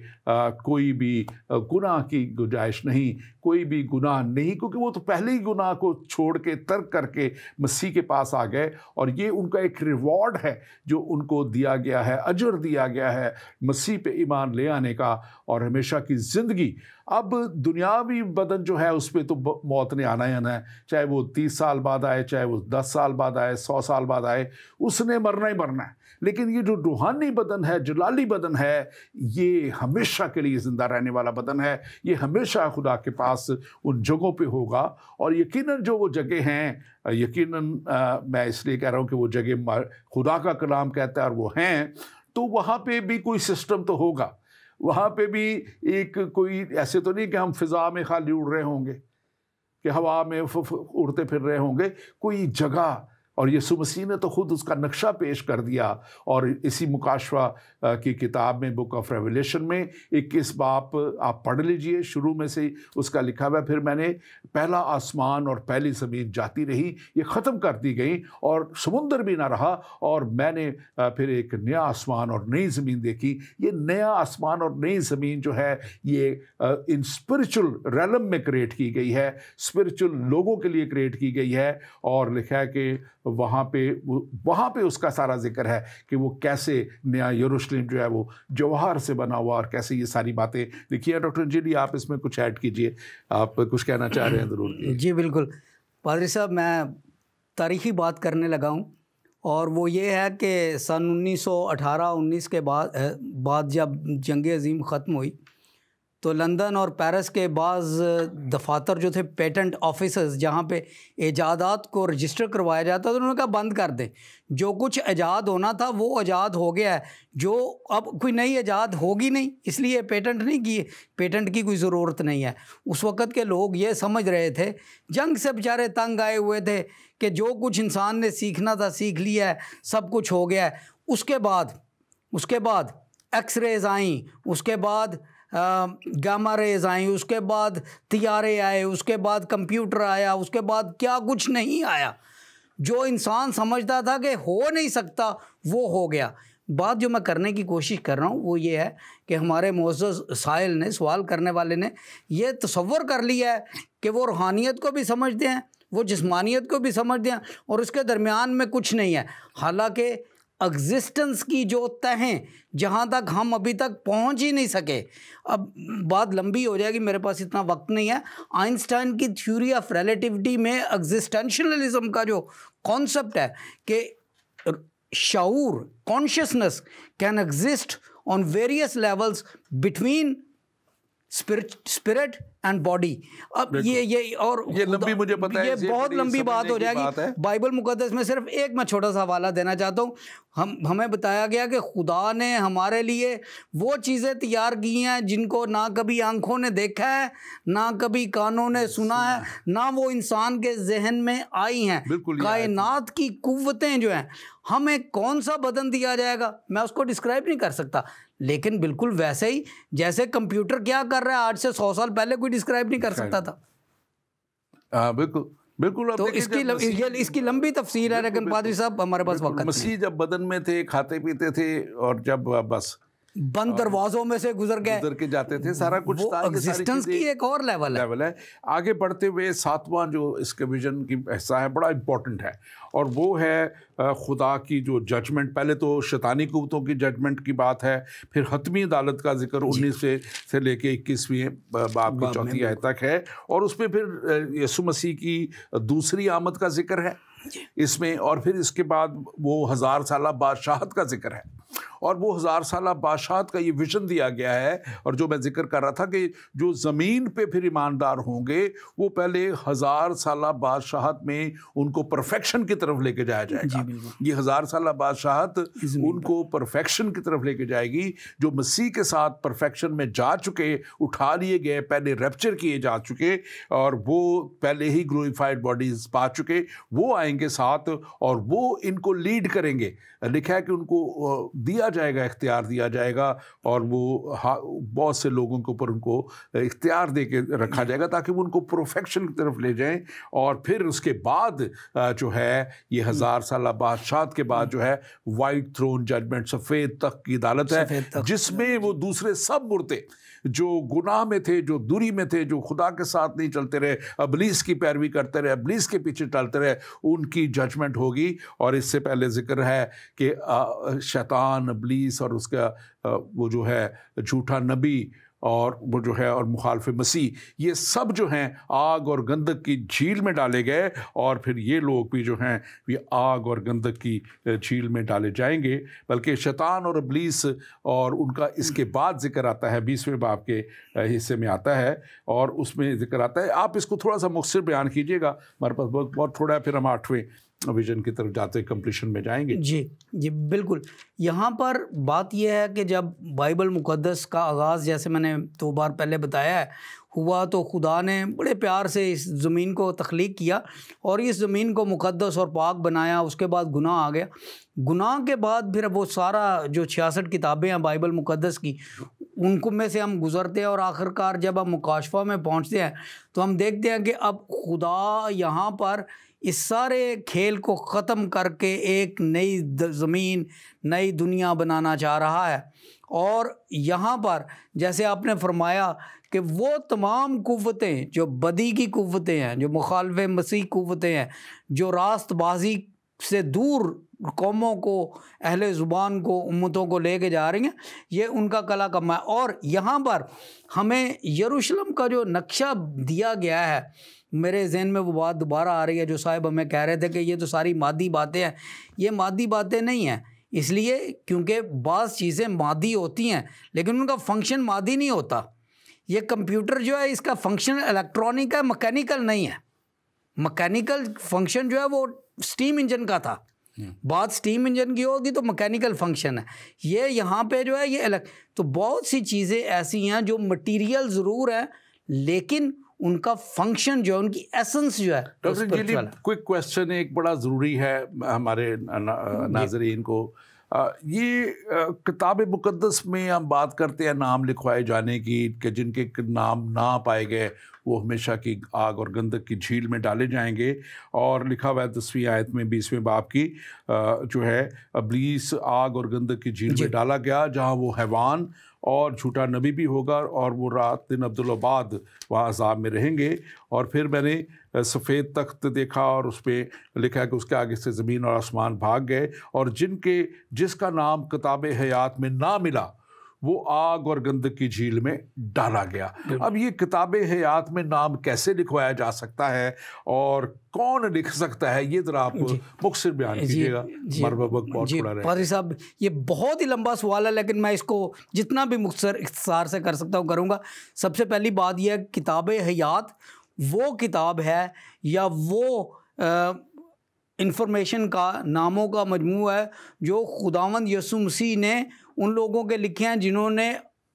कोई भी गुनाह की गुंजाइश नहीं, कोई भी गुनाह नहीं, क्योंकि वो तो पहले ही गुनाह को छोड़ के तर्क करके मसीह के पास आ गए, और ये उनका एक रिवॉर्ड है जो उनको दिया गया है, अजर दिया गया है मसीह पे ईमान ले आने का, और हमेशा की ज़िंदगी। अब दुनियावी बदन जो है उस पर तो मौत ने आना ही आना है, चाहे वो 30 साल बाद आए, चाहे वो 10 साल बाद आए, 100 साल बाद आए, उसने मरना ही मरना है। लेकिन ये जो रूहानी बदन है, जलाली बदन है, ये हमेशा के लिए ज़िंदा रहने वाला बदन है। ये हमेशा खुदा के पास उन जगहों पे होगा, और यकीनन जो वो जगह हैं, यकीनन मैं इसलिए कह रहा हूँ कि वो जगह खुदा का कलाम कहता है और वो हैं, तो वहाँ पे भी कोई सिस्टम तो होगा, वहाँ पे भी एक कोई ऐसे तो नहीं कि हम फिज़ा में खाली उड़ रहे होंगे, कि हवा में उड़ते फिर रहे होंगे, कोई जगह। और यीशु मसीह ने तो खुद उसका नक्शा पेश कर दिया। और इसी मुकाशवा की किताब में, बुक ऑफ रेवलेशन में 21 बाप आप पढ़ लीजिए, शुरू में से उसका लिखा हुआ है, फिर मैंने पहला आसमान और पहली ज़मीन जाती रही, ये ख़त्म कर दी गई और समुंदर भी ना रहा, और मैंने फिर एक नया आसमान और नई ज़मीन देखी। ये नया आसमान और नई ज़मीन जो है ये इन स्पिरिचुअल रेलम में क्रिएट की गई है, स्पिरिचुअल लोगों के लिए क्रिएट की गई है। और लिखा है कि वहाँ पे उसका सारा जिक्र है कि वो कैसे नया यरूशलेम जो है वो जवाहर से बना हुआ, और कैसे ये सारी बातें लिखी है। डॉक्टर अंजली, आप इसमें कुछ ऐड कीजिए, आप कुछ कहना चाह रहे हैं ज़रूर। जी बिल्कुल पादरी साहब, मैं तारीख़ी बात करने लगा हूँ, और वो ये है कि सन 1918-19 के बाद जब जंग अज़ीम ख़त्म हुई तो लंदन और पेरिस के बाज़ दफातर जो थे, पेटेंट ऑफिसर्स, जहाँ पे ईजादात को रजिस्टर करवाया जाता, तो उन्होंने कहा बंद कर दें, जो कुछ ईजाद होना था वो ईजाद हो गया है, जो अब कोई नई ईजाद होगी नहीं, इसलिए पेटेंट नहीं किए, पेटेंट की कोई ज़रूरत नहीं है। उस वक़्त के लोग ये समझ रहे थे, जंग से बेचारे तंग आए हुए थे कि जो कुछ इंसान ने सीखना था सीख लिया है, सब कुछ हो गया है। उसके बाद एक्सरेज आई, उसके बाद गामा रेज आई, उसके बाद तियारे आए, उसके बाद कंप्यूटर आया, उसके बाद क्या कुछ नहीं आया। जो इंसान समझता था कि हो नहीं सकता वो हो गया। बात जो मैं करने की कोशिश कर रहा हूँ वो ये है कि हमारे मोअज़्ज़ज़ साइल ने, सवाल करने वाले ने, ये तसव्वुर कर लिया है कि वो रूहानियत को भी समझते हैं, वो जिस्मानियत को भी समझते हैं, और उसके दरमियान में कुछ नहीं है। हालांकि एग्जिस्टेंस की जो तहें जहाँ तक हम अभी तक पहुँच ही नहीं सके, अब बात लंबी हो जाएगी, मेरे पास इतना वक्त नहीं है। आइंस्टाइन की थ्योरी ऑफ रिलेटिविटी में एग्जिस्टेंशियलिज्म का जो कॉन्सेप्ट है कि शाऊर, consciousness can exist on various levels between spirit and body. अब ये लंबी, मुझे पता है, ये बहुत लंबी बात हो जाएगी। बाइबल मुकद्दस में सिर्फ एक मैं छोटा सा हवाला देना चाहता हूँ। हमें बताया गया कि खुदा ने हमारे लिए वो चीज़ें तैयार की हैं जिनको ना कभी आंखों ने देखा है, ना कभी कानों ने सुना है, ना वो इंसान के जहन में आई हैं। कायनात की कुव्वतें जो हैं, हमें कौन सा बदन दिया जाएगा मैं उसको डिस्क्राइब नहीं कर सकता, लेकिन बिल्कुल वैसे ही जैसे कंप्यूटर क्या कर रहा है आज से 100 साल पहले कोई डिस्क्राइब नहीं कर सकता था। बिल्कुल बिल्कुल। तो इसकी लंबी तफसील है, लेकिन पादरी साहब हमारे पास वक्त नहीं। मसीह जब बदन में थे, खाते पीते थे, और जब बस बंद दरवाजों में से गुजर के जाते थे, सारा कुछ था। एग्जिस्टेंस की एक और लेवल है। आगे बढ़ते हुए 7वां जो इसके विजन की हिस्सा है बड़ा इम्पोर्टेंट है, और वो है खुदा की जो जजमेंट। पहले तो शैतानी कुव्वतों की जजमेंट की बात है, फिर हतमी अदालत का जिक्र 19 से लेके 21वें बाब की 4थी आयत तक है, और उसमें फिर यीशु मसीह की दूसरी आमद का जिक्र है इसमें, और फिर इसके बाद वो 1000 साला बादशाहत का जिक्र है। और वो 1000 साला बादशाहत का ये विजन दिया गया है, और जो मैं जिक्र कर रहा था कि जो ज़मीन पे फिर ईमानदार होंगे वो पहले 1000 साला बादशाहत में उनको परफेक्शन की तरफ लेके जाया जाएगा। ये 1000 साला बादशाहत उनको परफेक्शन की तरफ लेके जाएगी। जो मसीह के साथ परफेक्शन में जा चुके, उठा लिए गए, पहले रैप्चर किए जा चुके, और वो पहले ही ग्लोरीफाइड बॉडीज पा चुके, वो आएंगे साथ, और वो इनको लीड करेंगे। लिखा है कि उनको दिया जाएगा, इख्तियार दिया जाएगा, और वो बहुत से लोगों के ऊपर उनको इख्तियार दे के रखा जाएगा ताकि वो उनको परफेक्शन की तरफ ले जाएं। और फिर उसके बाद जो है ये 1000 साला बादशाहत के बाद जो है वाइट थ्रोन जजमेंट, सफ़ेद तख्त की अदालत है, जिसमें वो दूसरे सब मुर्दे जो गुनाह में थे, जो दूरी में थे, जो खुदा के साथ नहीं चलते रहे, इब्लीस की पैरवी करते रहे, इब्लीस के पीछे चलते रहे, उनकी जजमेंट होगी। और इससे पहले जिक्र है कि शैतान, इब्लीस और उसका वो जो है झूठा नबी और वो जो है और मुखालिफ मसीह, ये सब जो हैं आग और गंधक की झील में डाले गए, और फिर ये लोग भी जो हैं ये आग और गंधक की झील में डाले जाएंगे। बल्कि शैतान और इब्लीस और उनका इसके बाद जिक्र आता है 20वें बाब के हिस्से में आता है, और उसमें जिक्र आता है। आप इसको थोड़ा सा मुख्तसर बयान कीजिएगा, हमारे पास बहुत थोड़ा है, फिर हम 8वें विजन की तरफ जाते कंप्लीशन में जाएंगे। जी बिल्कुल। यहाँ पर बात यह है कि जब बाइबल मुक़द्दस का आगाज़, जैसे मैंने 2 बार पहले बताया है, हुआ तो खुदा ने बड़े प्यार से इस ज़मीन को तख्लीक किया और इस ज़मीन को मुक़द्दस और पाक बनाया। उसके बाद गुनाह आ गया। गुनाह के बाद फिर वो सारा जो 66 किताबें हैं बाइबल मुक़द्दस की, उनको में से हम गुज़रते हैं और आखिरकार जब हम मुकाशफा में पहुँचते हैं तो हम देखते हैं कि अब खुदा यहाँ पर इस सारे खेल को ख़त्म करके एक नई ज़मीन, नई दुनिया बनाना चाह रहा है। और यहाँ पर जैसे आपने फरमाया कि वो तमाम कुव्वतें जो बदी की कुव्वतें हैं, जो मुखालिफ मसीह कुव्वतें हैं, जो रास्तबाजी से दूर कौमों को, अहले ज़ुबान को, उम्मतों को लेके जा रही हैं, ये उनका कला कमा है। और यहाँ पर हमें यरूशलेम का जो नक्शा दिया गया है, मेरे जहन में वो बात दोबारा आ रही है जो साहब हमें कह रहे थे कि ये तो सारी मादी बातें हैं। ये मादी बातें नहीं हैं, इसलिए क्योंकि बाज़ चीज़ें मादी होती हैं लेकिन उनका फंक्शन मादी नहीं होता। ये कंप्यूटर जो है इसका फंक्शन इलेक्ट्रॉनिक है, मैकेनिकल नहीं है। मैकेनिकल फंक्शन जो है वो स्टीम इंजन का था, बात स्टीम इंजन की होगी तो मैकेनिकल फंक्शन है। ये यहाँ पे जो है ये तो बहुत सी चीज़ें ऐसी हैं जो मटेरियल ज़रूर है लेकिन उनका फंक्शन जो है, उनकी एसेंस जो है। डॉक्टर जी, क्विक क्वेश्चन एक बड़ा ज़रूरी है हमारे नाज़रीन को। ये किताब मुक़द्दस में हम बात करते हैं नाम लिखवाए जाने की, कि जिनके नाम ना पाए गए वो हमेशा की आग और गंधक की झील में डाले जाएंगे। और लिखा हुआ है 10वीं आयत में 20वें बाब की जो है, इब्लीस आग और गंधक की झील में डाला गया जहाँ वो हैवान और झूठा नबी भी होगा और वो रात दिन अब्दुल्लाबाद वहाँ अज़ाब में रहेंगे। और फिर मैंने सफ़ेद तख्त देखा और उस पर लिखा है कि उसके आगे से ज़मीन और आसमान भाग गए और जिसका नाम किताब हयात में ना मिला वो आग और गंधक की झील में डाला गया। अब ये किताब हयात में नाम कैसे लिखवाया जा सकता है और कौन लिख सकता है, ये ज़रा आप मुख्तसर बयान कीजिएगा। बहुत थोड़ा रहे पादरी साहब, ये बहुत ही लंबा सवाल है लेकिन मैं इसको जितना भी मुख्तसर इख्तिसार से कर सकता हूँ करूँगा। सबसे पहली बात यह है, किताब हयात वो किताब है या वो इंफॉर्मेशन का, नामों का मजमू है जो खुदावंद यीशु मसीह ने उन लोगों के लिखे हैं जिन्होंने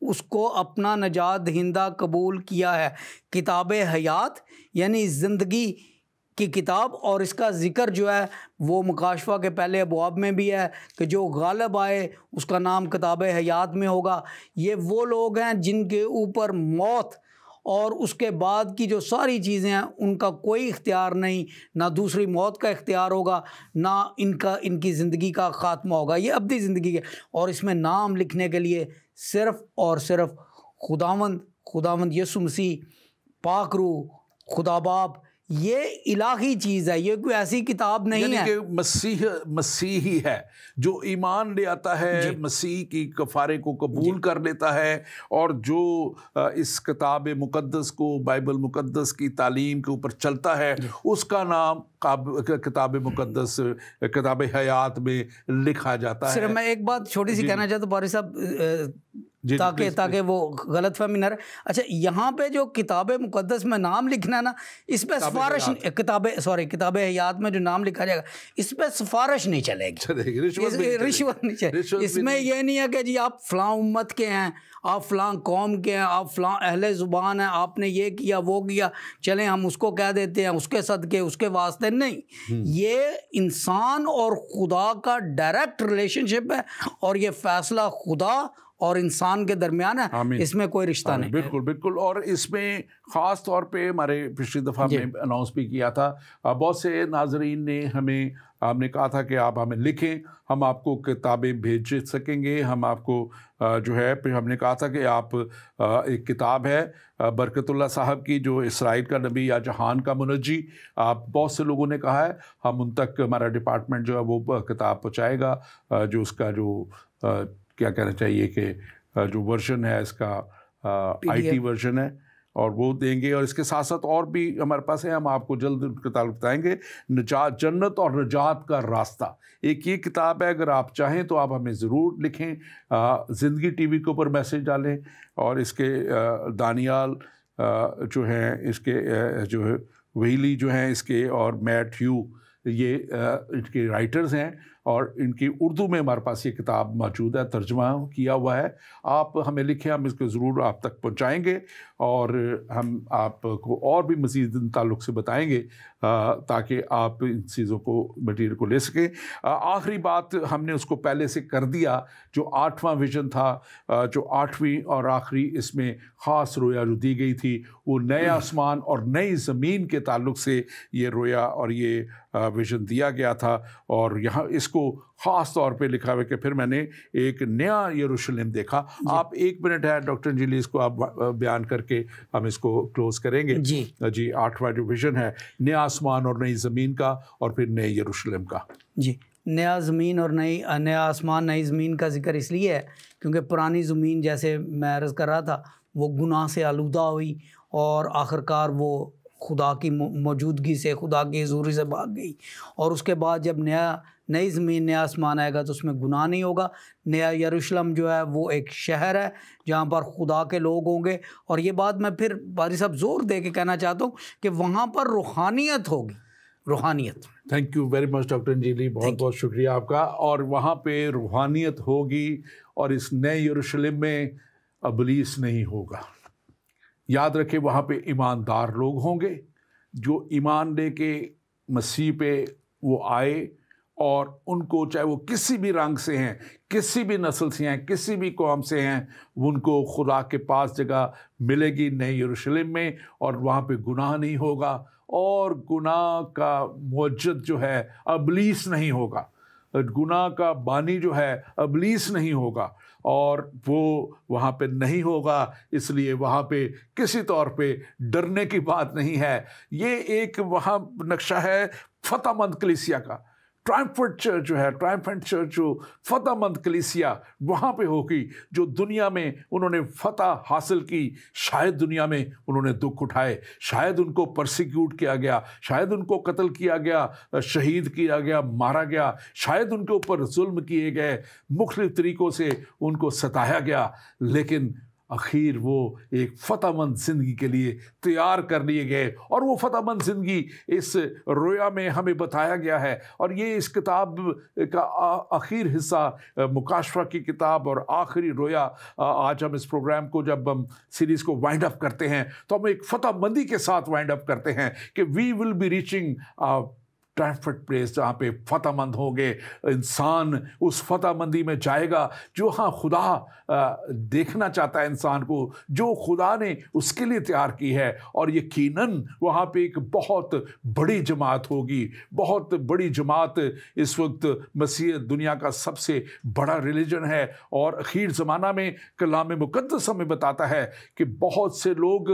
उसको अपना नजात दहिंदा कबूल किया है। किताब हयात यानी ज़िंदगी की किताब, और इसका ज़िक्र जो है वो मुकाशफा के पहले अबवाब में भी है कि जो गालिब आए उसका नाम किताब हयात में होगा। ये वो लोग हैं जिनके ऊपर मौत और उसके बाद की जो सारी चीज़ें हैं उनका कोई इख्तियार नहीं, ना दूसरी मौत का इख्तियार होगा, ना इनकी ज़िंदगी का ख़ात्मा होगा। ये अब्दी ज़िंदगी है। और इसमें नाम लिखने के लिए सिर्फ़ और सिर्फ खुदावंद यीशु मसीह, पाक रूह, खुदा बाप, ये इलाही चीज़ है। ये कोई ऐसी किताब नहीं है कि मसीह ही है जो ईमान ले आता है, मसीह की कफ़ारे को कबूल कर लेता है और जो इस किताब मुक़द्दस को, बाइबल मुक़द्दस की तालीम के ऊपर चलता है, उसका नाम किताब मुक़द्दस, किताब हयात में लिखा जाता है। सिर्फ मैं एक बात छोटी सी कहना चाहता हूँ पारी साहब, ताकि वो गलत फहमी न रहे। अच्छा, यहाँ पे जो किताब मुक़द्दस में नाम लिखना है ना, इस पर सिफारिश, किताब हयात में जो नाम लिखा जाएगा इस पर सिफारिश नहीं चलेगी, रिश्वत नहीं चलेगी। इसमें यह नहीं है कि जी आप फ़लाँ उम्मत के हैं, आप फ़लाँ कौम के हैं, आप फ़लाँ अहले ज़ुबान हैं, आपने ये किया वो किया, चलें हम उसको कह देते हैं, उसके सदके उसके वास्ते नहीं। ये इंसान और खुदा का डायरेक्ट रिलेशनशिप है और ये फ़ैसला खुदा और इंसान के दरमियान है, इसमें कोई रिश्ता नहीं। बिल्कुल बिल्कुल। और इसमें ख़ास तौर पे हमारे पिछली दफ़ा में अनाउंस भी किया था, बहुत से नाजरीन ने हमने कहा था कि आप हमें लिखें, हम आपको किताबें भेज सकेंगे। हम आपको जो है, फिर हमने कहा था कि आप एक किताब है बरकतुल्लाह साहब की, जो इसराइल का नबी या जहान का मुनज्जी, आप बहुत से लोगों ने कहा है, हम उन तक हमारा डिपार्टमेंट जो है वो किताब पहुँचाएगा, जो उसका जो क्या कहना चाहिए कि जो वर्जन है इसका IT वर्जन है, और वो देंगे। और इसके साथ साथ और भी हमारे पास है, हम आपको जल्द किताब बताएंगे। निजात, जन्नत और निजात का रास्ता, एक ये किताब है। अगर आप चाहें तो आप हमें ज़रूर लिखें, ज़िंदगी TV के ऊपर मैसेज डालें। और इसके दानियाल जो हैं, इसके जो है वहीली जो हैं इसके, और मैट ह्यू ये इनके राइटर्स हैं और इनकी उर्दू में हमारे पास ये किताब मौजूद है, तर्जुमा किया हुआ है। आप हमें लिखें, हम इसको ज़रूर आप तक पहुंचाएंगे और हम आपको और भी मज़ीद इन ताल्लुक़ से बताएंगे ताकि आप इन चीज़ों को, मटीरियल को ले सकें। आखिरी बात हमने उसको पहले से कर दिया, जो 8वां विज़न था, जो 8वीं और आखिरी इसमें ख़ास रोया जो दी गई थी, वो नए आसमान और नई ज़मीन के ताल्लुक़ से ये रोया और ये विज़न दिया गया था। और यहाँ इसको ख़ास तौर पे लिखा हुआ कि फिर मैंने एक नया यरूशलेम देखा। आप 1 मिनट है डॉक्टर अंजलि, इसको आप बयान करके हम इसको क्लोज़ करेंगे। जी 8वां जो विज़न है, नया आसमान और नई ज़मीन का, और फिर नए यरूशलेम का। जी, नया ज़मीन और नया आसमान, नई ज़मीन का जिक्र इसलिए है क्योंकि पुरानी ज़मीन, जैसे मैं अर्ज़ कर रहा था, वो गुनाह से आलूदा हुई और आखिरकार वो खुदा की मौजूदगी से, खुदा की हुज़ूरी से भाग गई। और उसके बाद जब नई ज़मीन, नया आसमान आएगा तो उसमें गुनाह नहीं होगा। नया यरूशलेम जो है वो एक शहर है जहाँ पर खुदा के लोग होंगे। और ये बात मैं फिर पादरी साहब ज़ोर दे के कहना चाहता हूँ कि वहाँ पर रूहानियत होगी, रूहानियत। Thank you very much doctor Anjali, बहुत बहुत शुक्रिया आपका। और वहाँ पे रूहानियत होगी और इस नए यरूशलेम में अबलीस नहीं होगा। याद रखें, वहाँ पे ईमानदार लोग होंगे जो ईमान लेके मसीह पे वो आए, और उनको चाहे वो किसी भी रंग से हैं, किसी भी नस्ल से हैं, किसी भी कौम से हैं, उनको खुदा के पास जगह मिलेगी नए यरूशलेम में। और वहाँ पे गुनाह नहीं होगा और गुनाह का मुअज्जद जो है अबलीस नहीं होगा, गुनाह का बानी जो है अबलीस नहीं होगा, और वो वहाँ पे नहीं होगा। इसलिए वहाँ पे किसी तौर पे डरने की बात नहीं है। ये एक वहाँ नक्शा है फतेहमंद कलीसिया का। ट्रायम्फेंट चर्च जो है, ट्रायम्फेंट चर्च जो फतेहमंद कलीसिया वहाँ पे होगी, जो दुनिया में उन्होंने फतह हासिल की। शायद दुनिया में उन्होंने दुख उठाए, शायद उनको परसिक्यूट किया गया, शायद उनको कत्ल किया गया, शहीद किया गया, मारा गया, शायद उनके ऊपर जुल्म किए गए, मुख्तलिफ तरीक़ों से उनको सताया गया, लेकिन आखिर वो एक फतेहमंद ज़िंदगी के लिए तैयार कर लिए गए। और वो फतेहमंद ज़िंदगी इस रोया में हमें बताया गया है। और ये इस किताब का आखिर हिस्सा, मुकाशफा की किताब और आखिरी रोया, आज हम इस प्रोग्राम को, जब हम सीरीज़ को वाइंड अप करते हैं, तो हम एक फतेहमंदी के साथ वाइंड अप करते हैं कि we will be reaching triumphant place, जहाँ पे फतेहमंद होंगे। इंसान उस फतेहमंदी में जाएगा जो खुदा देखना चाहता है इंसान को, जो खुदा ने उसके लिए तैयार की है। और यकीनन वहाँ पे एक बहुत बड़ी जमात होगी, बहुत बड़ी जमात। इस वक्त मसीह दुनिया का सबसे बड़ा रिलीजन है। और अखीर ज़माना में कलाम मुक़द्दस हमें बताता है कि बहुत से लोग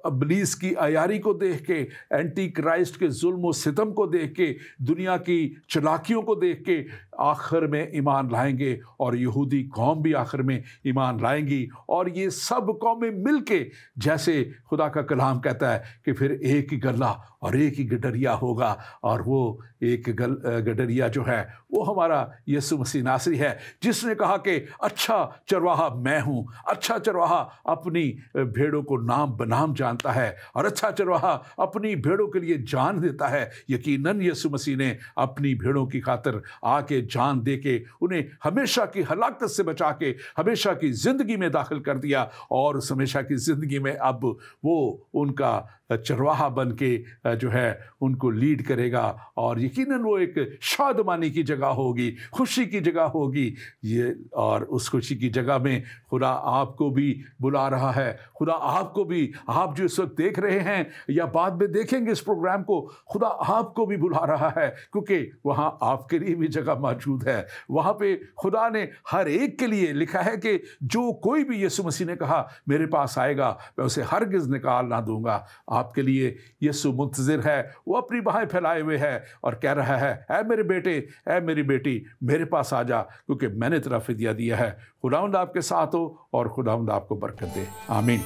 इब्लीस की अयारी को देख के, एंटी क्राइस्ट के जुल्म और सितम को देख के, दुनिया की चालाकियों को देख के आखिर में ईमान लाएंगे। और यहूदी कौम भी आखिर में ईमान लाएंगी। और ये सब कौमें मिलके, जैसे खुदा का कलाम कहता है कि फिर एक ही गला और एक ही गडरिया होगा। और वो एक गडरिया जो है वो हमारा यीशु मसीह नासरी है, जिसने कहा कि अच्छा चरवाहा मैं हूँ। अच्छा चरवाहा अपनी भेड़ों को नाम बनाम जानता है, और अच्छा चरवाहा अपनी भेड़ों के लिए जान देता है। यकीनन यीशु मसीह ने अपनी भेड़ों की खातिर आके जान दे के उन्हें हमेशा की हलाकत से बचा के हमेशा की ज़िंदगी में दाखिल कर दिया। और उस हमेशा की ज़िंदगी में अब वो उनका चरवाहा बन के जो है उनको लीड करेगा। और यकीनन वो एक शादमानी की जगह होगी, खुशी की जगह होगी ये। और उस खुशी की जगह में खुदा आपको भी बुला रहा है। खुदा आपको भी, आप जो इस वक्त देख रहे हैं या बाद में देखेंगे इस प्रोग्राम को, खुदा आपको भी बुला रहा है, क्योंकि वहाँ आपके लिए भी जगह मौजूद है। वहाँ पे खुदा ने हर एक के लिए लिखा है कि जो कोई भी, यीशु मसीह ने कहा मेरे पास आएगा मैं उसे हरगिज़ निकाल ना दूंगा। आपके लिए यीशु मुंतज़िर है, वो अपनी बाहें फैलाए हुए है और कह रहा है, ऐ मेरे बेटे, ऐ मेरी बेटी, मेरे पास आ जा, क्योंकि मैंने तेरा फिदिया दिया है। खुदावंद आपके साथ हो और खुदावंद आपको बरकत दे। आमीन।